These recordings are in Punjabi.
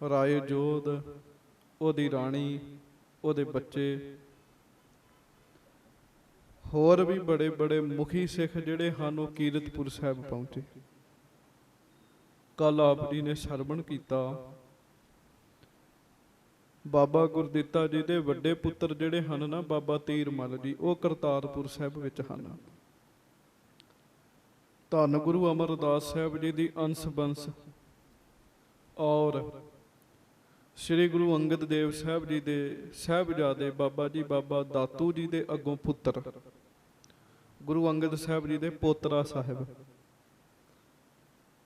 ਰਾਏ ਜੋਧ, ਉਹਦੀ ਰਾਣੀ, ਉਹਦੇ ਬੱਚੇ, ਹੋਰ ਵੀ ਬੜੇ ਬੜੇ ਮੁਖੀ ਸਿੱਖ ਜਿਹੜੇ ਹਨ ਉਹ ਕੀਰਤਪੁਰ ਸਾਹਿਬ ਪਹੁੰਚੇ। ਕੱਲ ਆਪ ਜੀ ਨੇ ਸਰਵਣ ਕੀਤਾ, ਬਾਬਾ ਗੁਰਦਿੱਤਾ ਜੀ ਦੇ ਵੱਡੇ ਪੁੱਤਰ ਜਿਹੜੇ ਹਨ ਨਾ, ਬਾਬਾ ਤੀਰ ਮੱਲ ਜੀ, ਉਹ ਕਰਤਾਰਪੁਰ ਸਾਹਿਬ ਵਿੱਚ ਹਨ। ਧੰਨ ਗੁਰੂ ਅਮਰਦਾਸ ਸਾਹਿਬ ਜੀ ਦੀ ਅੰਸ਼ ਬੰਸ ਔਰ ਸ੍ਰੀ ਗੁਰੂ ਅੰਗਦ ਦੇਵ ਸਾਹਿਬ ਜੀ ਦੇ ਸਾਹਿਬਜ਼ਾਦੇ ਬਾਬਾ ਜੀ ਬਾਬਾ ਦਾਤੂ ਜੀ ਦੇ ਅੱਗੋਂ ਪੁੱਤਰ ਗੁਰੂ ਅੰਗਦ ਸਾਹਿਬ ਜੀ ਦੇ ਪੋਤਰਾ ਸਾਹਿਬ,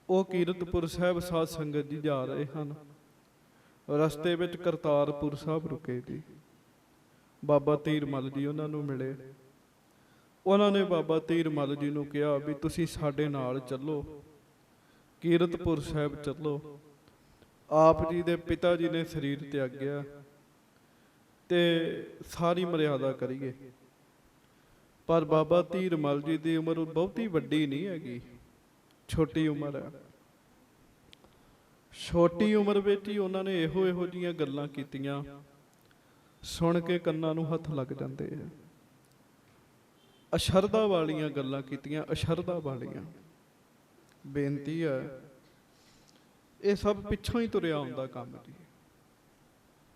ਉਹ ਕੀਰਤਪੁਰ ਸਾਹਿਬ ਸਾਧ ਸੰਗਤ ਜੀ ਜਾ ਰਹੇ ਹਨ। ਰਸਤੇ ਵਿੱਚ ਕਰਤਾਰਪੁਰ ਸਾਹਿਬ ਰੁਕੇ ਜੀ। ਬਾਬਾ ਤੀਰ ਮੱਲ ਜੀ ਉਹਨਾਂ ਨੂੰ ਮਿਲੇ। ਉਹਨਾਂ ਨੇ ਬਾਬਾ ਤੀਰ ਮੱਲ ਜੀ ਨੂੰ ਕਿਹਾ ਵੀ ਤੁਸੀਂ ਸਾਡੇ ਨਾਲ ਚੱਲੋ, ਕੀਰਤਪੁਰ ਸਾਹਿਬ ਚੱਲੋ। ਆਪ ਜੀ ਦੇ ਪਿਤਾ ਜੀ ਨੇ ਸਰੀਰ ਤਿਆਗਿਆ ਤੇ ਸਾਰੀ ਮਰਿਆਦਾ ਕਰੀਏ, ਪਰ ਬਾਬਾ ਤੀਰ ਮੱਲ ਜੀ ਦੀ ਉਮਰ ਬਹੁਤੀ ਵੱਡੀ ਨਹੀਂ ਹੈਗੀ, ਛੋਟੀ ਉਮਰ ਹੈ। ਛੋਟੀ ਉਮਰ ਵਿੱਚ ਹੀ ਉਹਨਾਂ ਨੇ ਇਹੋ ਜਿਹੀਆਂ ਗੱਲਾਂ ਕੀਤੀਆਂ, ਸੁਣ ਕੇ ਕੰਨਾਂ ਨੂੰ ਹੱਥ ਲੱਗ ਜਾਂਦੇ ਆ। ਅਸ਼ਰਧਾ ਵਾਲੀਆਂ ਗੱਲਾਂ ਕੀਤੀਆਂ, ਅਸ਼ਰਧਾ ਵਾਲੀਆਂ। ਬੇਨਤੀ ਹੈ, ਇਹ ਸਭ ਪਿੱਛੋਂ ਹੀ ਤੁਰਿਆ ਆਉਂਦਾ ਕੰਮ ਜੀ।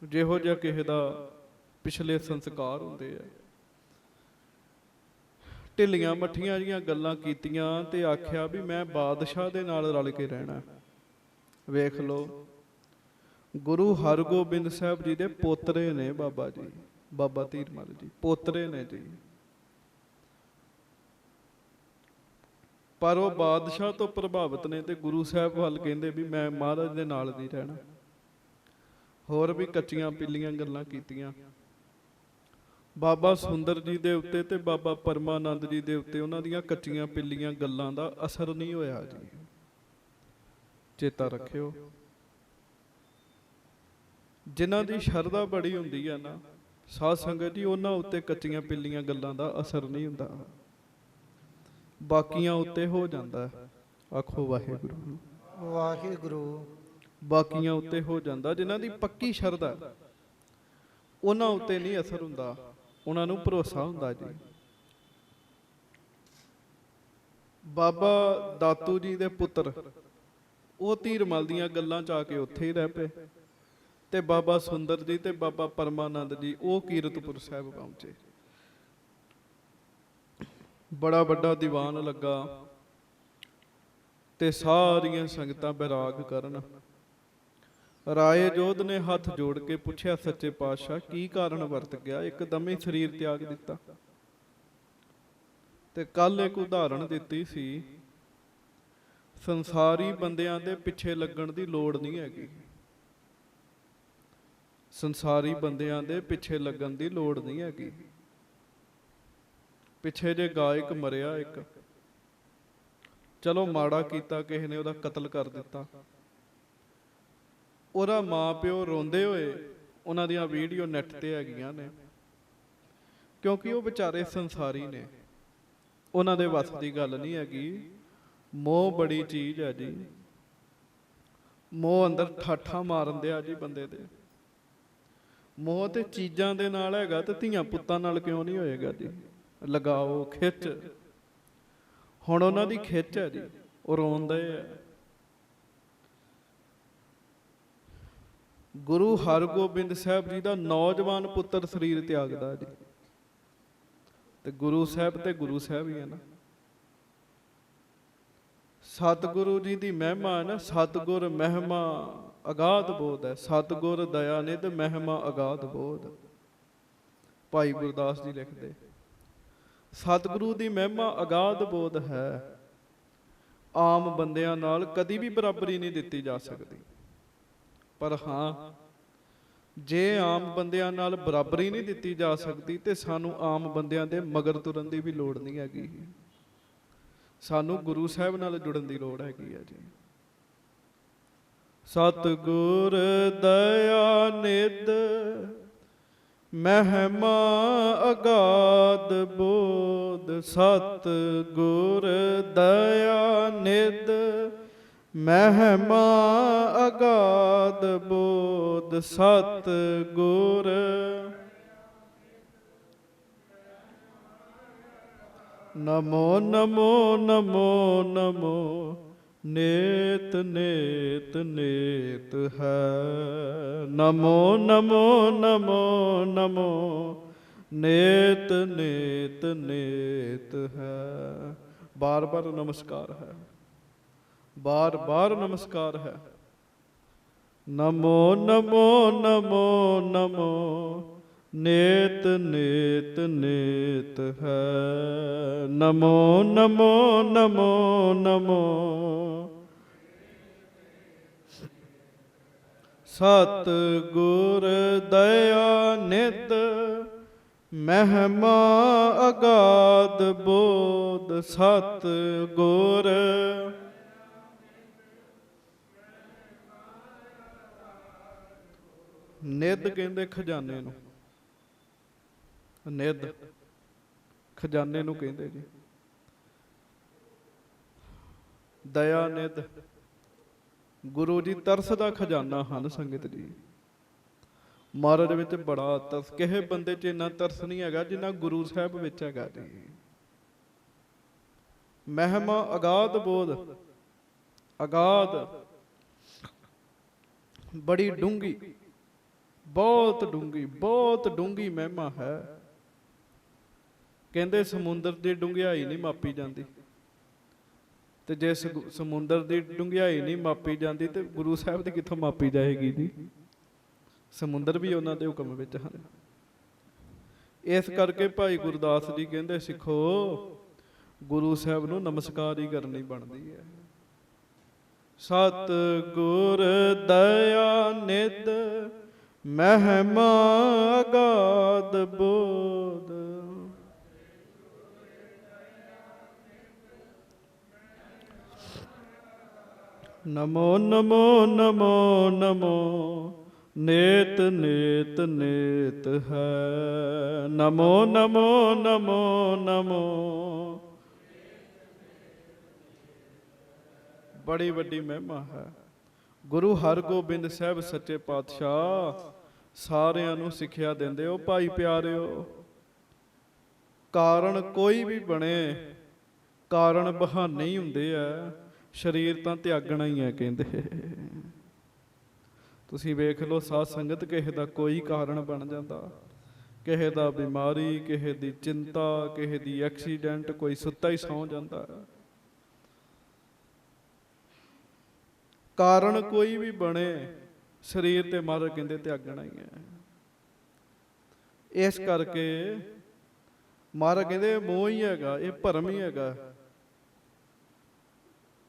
ਜਿਹੋ ਜਿਹਾ ਕਿਸੇ ਦਾ ਪਿਛਲੇ ਸੰਸਕਾਰ ਹੁੰਦੇ ਆ, ਢਿੱਲੀਆਂ ਮੱਠੀਆਂ ਜੀਆਂ ਗੱਲਾਂ ਕੀਤੀਆਂ ਤੇ ਆਖਿਆ ਵੀ ਮੈਂ ਬਾਦਸ਼ਾਹ ਦੇ ਨਾਲ ਰਲ ਕੇ ਰਹਿਣਾ। ਵੇਖ ਲਓ, ਗੁਰੂ ਹਰਗੋਬਿੰਦ ਸਾਹਿਬ ਜੀ ਦੇ ਪੋਤਰੇ ਨੇ ਬਾਬਾ ਜੀ, ਬਾਬਾ ਤੀਰ ਮੱਲ ਜੀ, ਪੋਤਰੇ ਨੇ ਜੀ। ਪਰ ਉਹ ਬਾਦਸ਼ਾਹ ਤੋਂ ਪ੍ਰਭਾਵਿਤ ਨੇ ਤੇ ਗੁਰੂ ਸਾਹਿਬ ਵੱਲ ਕਹਿੰਦੇ ਵੀ ਮੈਂ ਮਹਾਰਾਜ ਦੇ ਨਾਲ ਨਹੀਂ ਰਹਿਣਾ। ਹੋਰ ਵੀ ਕੱਚੀਆਂ ਪਿੱਲੀਆਂ ਗੱਲਾਂ ਕੀਤੀਆਂ। ਬਾਬਾ ਸੁੰਦਰ ਜੀ ਦੇ ਉੱਤੇ ਤੇ ਬਾਬਾ ਪਰਮਾਨੰਦ ਜੀ ਦੇ ਉੱਤੇ ਉਹਨਾਂ ਦੀਆਂ ਕੱਚੀਆਂ ਪਿੱਲੀਆਂ ਗੱਲਾਂ ਦਾ ਅਸਰ ਨਹੀਂ ਹੋਇਆ ਜੀ, ਚੇਤਾ ਰੱਖਿਓ। ਜਿਨ੍ਹਾਂ ਦੀ ਸ਼ਰਧਾ ਬੜੀ ਹੁੰਦੀ ਹੈ ਨਾ ਸਾਧ ਸੰਗਤ ਜੀ, ਉਹਨਾਂ ਉੱਤੇ ਕੱਚੀਆਂ ਪਿੱਲੀਆਂ ਗੱਲਾਂ ਦਾ ਅਸਰ ਨਹੀਂ ਹੁੰਦਾ, ਬਾਕੀਆਂ ਉੱਤੇ ਹੋ ਜਾਂਦਾ। ਆਖੋ ਵਾਹਿਗੁਰੂ ਵਾਹਿਗੁਰੂ। ਬਾਕੀਆਂ ਉੱਤੇ ਹੋ ਜਾਂਦਾ। ਜਿਨ੍ਹਾਂ ਦੀ ਪੱਕੀ ਸ਼ਰਧਾ, ਉਹਨਾਂ ਉੱਤੇ ਨਹੀਂ ਅਸਰ ਹੁੰਦਾ, ਉਹਨਾਂ ਨੂੰ ਭਰੋਸਾ ਹੁੰਦਾ ਜੀ। ਬਾਬਾ ਦਾਤੂ ਜੀ ਦੇ ਪੁੱਤਰ ਉਹ ਤੀਰ ਮੱਲ ਦੀਆਂ ਗੱਲਾਂ ਚ ਆ ਕੇ ਉੱਥੇ ਹੀ ਰਹਿ ਪਏ, ਤੇ ਬਾਬਾ ਸੁੰਦਰ ਜੀ ਤੇ ਬਾਬਾ ਪਰਮਾਨੰਦ ਜੀ ਉਹ ਕੀਰਤਪੁਰ ਸਾਹਿਬ ਪਹੁੰਚੇ। ਬੜਾ ਵੱਡਾ ਦੀਵਾਨ ਲੱਗਾ ਤੇ ਸਾਰੀਆਂ ਸੰਗਤਾਂ ਬੈਰਾਗ ਕਰਨ। ਰਾਏ ਜੋਧ ਨੇ ਹੱਥ ਜੋੜ ਕੇ ਪੁੱਛਿਆ, ਸੱਚੇ ਪਾਤਸ਼ਾਹ ਕੀ ਕਾਰਨ ਵਰਤ ਗਿਆ, ਇੱਕਦਮ ਹੀ ਸਰੀਰ ਤਿਆਗ ਦਿੱਤਾ? ਤੇ ਕੱਲ ਇੱਕ ਉਦਾਹਰਣ ਦਿੱਤੀ ਸੀ, ਸੰਸਾਰੀ ਬੰਦਿਆਂ ਦੇ ਪਿੱਛੇ ਲੱਗਣ ਦੀ ਲੋੜ ਨਹੀਂ ਹੈਗੀ। ਸੰਸਾਰੀ ਬੰਦਿਆਂ ਦੇ ਪਿੱਛੇ ਲੱਗਣ ਦੀ ਲੋੜ ਨਹੀਂ ਹੈਗੀ। ਪਿੱਛੇ ਜੇ ਗਾਇਕ ਮਰਿਆ ਇੱਕ, ਚਲੋ ਮਾੜਾ ਕੀਤਾ, ਕਿਸੇ ਨੇ ਉਹਦਾ ਕਤਲ ਕਰ ਦਿੱਤਾ, ਉਹਦਾ ਮਾਂ ਪਿਓ ਰੋਂਦੇ ਹੋਏ ਉਹਨਾਂ ਦੀਆਂ ਵੀਡੀਓ ਨੈਟ ਤੇ ਹੈਗੀਆਂ ਨੇ, ਕਿਉਂਕਿ ਉਹ ਵਿਚਾਰੇ ਸੰਸਾਰੀ ਨੇ, ਉਹਨਾਂ ਦੇ ਵੱਸ ਦੀ ਗੱਲ ਨਹੀਂ ਹੈਗੀ। ਮੋਹ ਬੜੀ ਚੀਜ਼ ਹੈ ਜੀ, ਮੋਹ ਅੰਦਰ ਠਾਠਾਂ ਮਾਰਨ ਦਿਆ ਜੀ ਬੰਦੇ ਦੇ। ਮੋਹ ਤੇ ਚੀਜ਼ਾਂ ਦੇ ਨਾਲ ਹੈਗਾ ਤੇ ਧੀਆਂ ਪੁੱਤਾਂ ਨਾਲ ਕਿਉਂ ਨਹੀਂ ਹੋਏਗਾ ਜੀ? ਲਗਾਓ, ਖਿੱਚ। ਹੁਣ ਉਹਨਾਂ ਦੀ ਖਿੱਚ ਹੈ ਜੀ, ਉਹ ਰੋਂਦੇ ਆ। ਗੁਰੂ ਹਰਗੋਬਿੰਦ ਸਾਹਿਬ ਜੀ ਦਾ ਨੌਜਵਾਨ ਪੁੱਤਰ ਸਰੀਰ ਤਿਆਗਦਾ ਜੀ, ਤੇ ਗੁਰੂ ਸਾਹਿਬ ਤੇ ਗੁਰੂ ਸਾਹਿਬ ਹੀ ਹੈ ਨਾ। ਸਤਿਗੁਰੂ ਜੀ ਦੀ ਮਹਿਮਾ ਹੈ ਨਾ, ਸਤਿਗੁਰ ਮਹਿਮਾ ਅਗਾਧ ਬੋਧ ਹੈ, ਸਤਿਗੁਰ ਦਇਆ ਨਿਧ ਮਹਿਮਾ ਅਗਾਧ ਬੋਧ। ਭਾਈ ਗੁਰਦਾਸ ਜੀ ਲਿਖਦੇ, ਸਤਿਗੁਰੂ ਦੀ ਮਹਿਮਾ ਅਗਾਧ ਬੋਧ ਹੈ, ਆਮ ਬੰਦਿਆਂ ਨਾਲ ਕਦੀ ਵੀ ਬਰਾਬਰੀ ਨਹੀਂ ਦਿੱਤੀ ਜਾ ਸਕਦੀ। ਪਰ ਹਾਂ, ਜੇ ਆਮ ਬੰਦਿਆਂ ਨਾਲ ਬਰਾਬਰੀ ਨਹੀਂ ਦਿੱਤੀ ਜਾ ਸਕਦੀ ਤੇ ਸਾਨੂੰ ਆਮ ਬੰਦਿਆਂ ਦੇ ਮਗਰ ਤੁਰਨ ਦੀ ਵੀ ਲੋੜ ਨਹੀਂ ਹੈਗੀ। ਸਾਨੂੰ ਗੁਰੂ ਸਾਹਿਬ ਨਾਲ ਜੁੜਨ ਦੀ ਲੋੜ ਹੈਗੀ ਹੈ ਜੀ। ਸਤਿਗੁਰ ਦਇਆ ਨਿਧ ਮਹਿਮਾ ਅਗਾਧ ਬੋਧ, ਸਤਿਗੁਰ ਦਇਆ ਨਿਧ ਮਹਿਮਾ ਅਗਾਧ ਅਗਾਧ ਬੋਧ ਸਤ ਗੁਰ ਨਮੋ ਨਮੋ ਨਮੋ ਨਮੋ ਨੇਤ ਨੇਤ ਨੇਤ ਹੈ। ਨਮੋ ਨਮੋ ਨਮੋ ਨਮੋ ਨੇਤ ਨੇਤ ਨੇਤ ਹੈ। ਬਾਰ ਬਾਰ ਨਮਸਕਾਰ ਹੈ, ਬਾਰ ਬਾਰ ਨਮਸਕਾਰ ਹੈ। ਨਮੋ ਨਮੋ ਨਮੋ ਨਮੋ ਨੇਤ ਨੇਤ ਨੇਤ ਹੈ। ਨਮੋ ਨਮੋ ਨਮੋ ਨਮੋ ਸਤ ਗੁਰ ਦਇਆ ਨਿਤ ਮਹਿਮਾ ਅਗਾਧ ਬੋਧ ਸਤ ਗੁਰ ਨਿੱਧ ਕਹਿੰਦੇ ਖਜ਼ਾਨੇ ਨੂੰ, ਨਿੱਧ ਖਜ਼ਾਨੇ ਨੂੰ ਕਹਿੰਦੇ ਜੀ। ਦਇਆ ਨਿੱਧ ਗੁਰੂ ਜੀ ਤਰਸ ਦਾ ਖਜ਼ਾਨਾ ਹਨ ਸੰਗਤ ਜੀ। ਮਹਾਰਾਜ ਵਿੱਚ ਬੜਾ ਤਰਸ, ਕਿਸੇ ਬੰਦੇ 'ਚ ਇੰਨਾ ਤਰਸ ਨਹੀਂ ਹੈਗਾ ਜਿੰਨਾ ਗੁਰੂ ਸਾਹਿਬ ਵਿੱਚ ਹੈਗਾ ਜੀ। ਮਹਿਮਾ ਅਗਾਧ ਬੋਧ, ਅਗਾਧ ਬੜੀ ਡੂੰਘੀ, ਬਹੁਤ ਡੂੰਘੀ, ਬਹੁਤ ਡੂੰਘੀ ਮਹਿਮਾ ਹੈ। ਕਹਿੰਦੇ ਸਮੁੰਦਰ ਦੀ ਡੂੰਘਾਈ ਨਹੀਂ ਮਾਪੀ ਜਾਂਦੀ, ਤੇ ਜੇ ਸਮੁੰਦਰ ਦੀ ਡੂੰਘਾਈ ਨਹੀਂ ਮਾਪੀ ਜਾਂਦੀ ਤੇ ਗੁਰੂ ਸਾਹਿਬ ਦੀ ਕਿੱਥੋਂ ਮਾਪੀ ਜਾਏਗੀ ਜੀ। ਸਮੁੰਦਰ ਵੀ ਉਹਨਾਂ ਦੇ ਹੁਕਮ ਵਿੱਚ ਹਨ। ਇਸ ਕਰਕੇ ਭਾਈ ਗੁਰਦਾਸ ਜੀ ਕਹਿੰਦੇ ਸਿੱਖੋ ਗੁਰੂ ਸਾਹਿਬ ਨੂੰ ਨਮਸਕਾਰ ਹੀ ਕਰਨੀ ਬਣਦੀ ਹੈ। ਸਤ ਗੁਰ ਦਇਆ ਨਿੱਧ ਮਹਿਮਾ ਅਗਾਧ ਬੋਧ ਨਮੋ ਨਮੋ ਨਮੋ ਨਮੋ ਨੇਤ ਨੇਤ ਨੇਤ ਹੈ। ਨਮੋ ਨਮੋ ਨਮੋ ਨਮੋ ਬੜੀ ਵੱਡੀ ਮਹਿਮਾ ਹੈ। ਗੁਰੂ ਹਰਗੋਬਿੰਦ ਸਾਹਿਬ ਸੱਚੇ ਪਾਤਸ਼ਾਹ ਸਾਰਿਆਂ ਨੂੰ ਸਿੱਖਿਆ ਦਿੰਦੇ ਹੋ, ਭਾਈ ਪਿਆਰਿਓ, ਕਾਰਨ ਕੋਈ ਵੀ ਬਣੇ, ਕਾਰਨ ਬਹਾਨੇ ਹੀ ਹੁੰਦੇ ਆ। ਸਰੀਰ ਤਾਂ ਤਿਆਗਣਾ ਹੀ ਹੈ ਕਹਿੰਦੇ। ਤੁਸੀਂ ਵੇਖ ਲਓ ਸਾਧ ਸੰਗਤ, ਕਿਸੇ ਦਾ ਕੋਈ ਕਾਰਨ ਬਣ ਜਾਂਦਾ, ਕਿਸੇ ਦਾ ਬਿਮਾਰੀ, ਕਿਸੇ ਦੀ ਚਿੰਤਾ, ਕਿਸੇ ਦੀ ਐਕਸੀਡੈਂਟ, ਕੋਈ ਸੁੱਤਾ ਹੀ ਸੌਂ ਜਾਂਦਾ। ਕਾਰਨ ਕੋਈ ਵੀ ਬਣੇ, ਸਰੀਰ ਤੇ ਮਹਾਰਾਜ ਕਹਿੰਦੇ ਤਿਆਗਣਾ ਹੀ ਹੈ। ਇਸ ਕਰਕੇ ਮਹਾਰਾਜ ਕਹਿੰਦੇ ਮੋਹ ਹੀ ਹੈਗਾ, ਇਹ ਭਰਮ ਹੀ ਹੈਗਾ।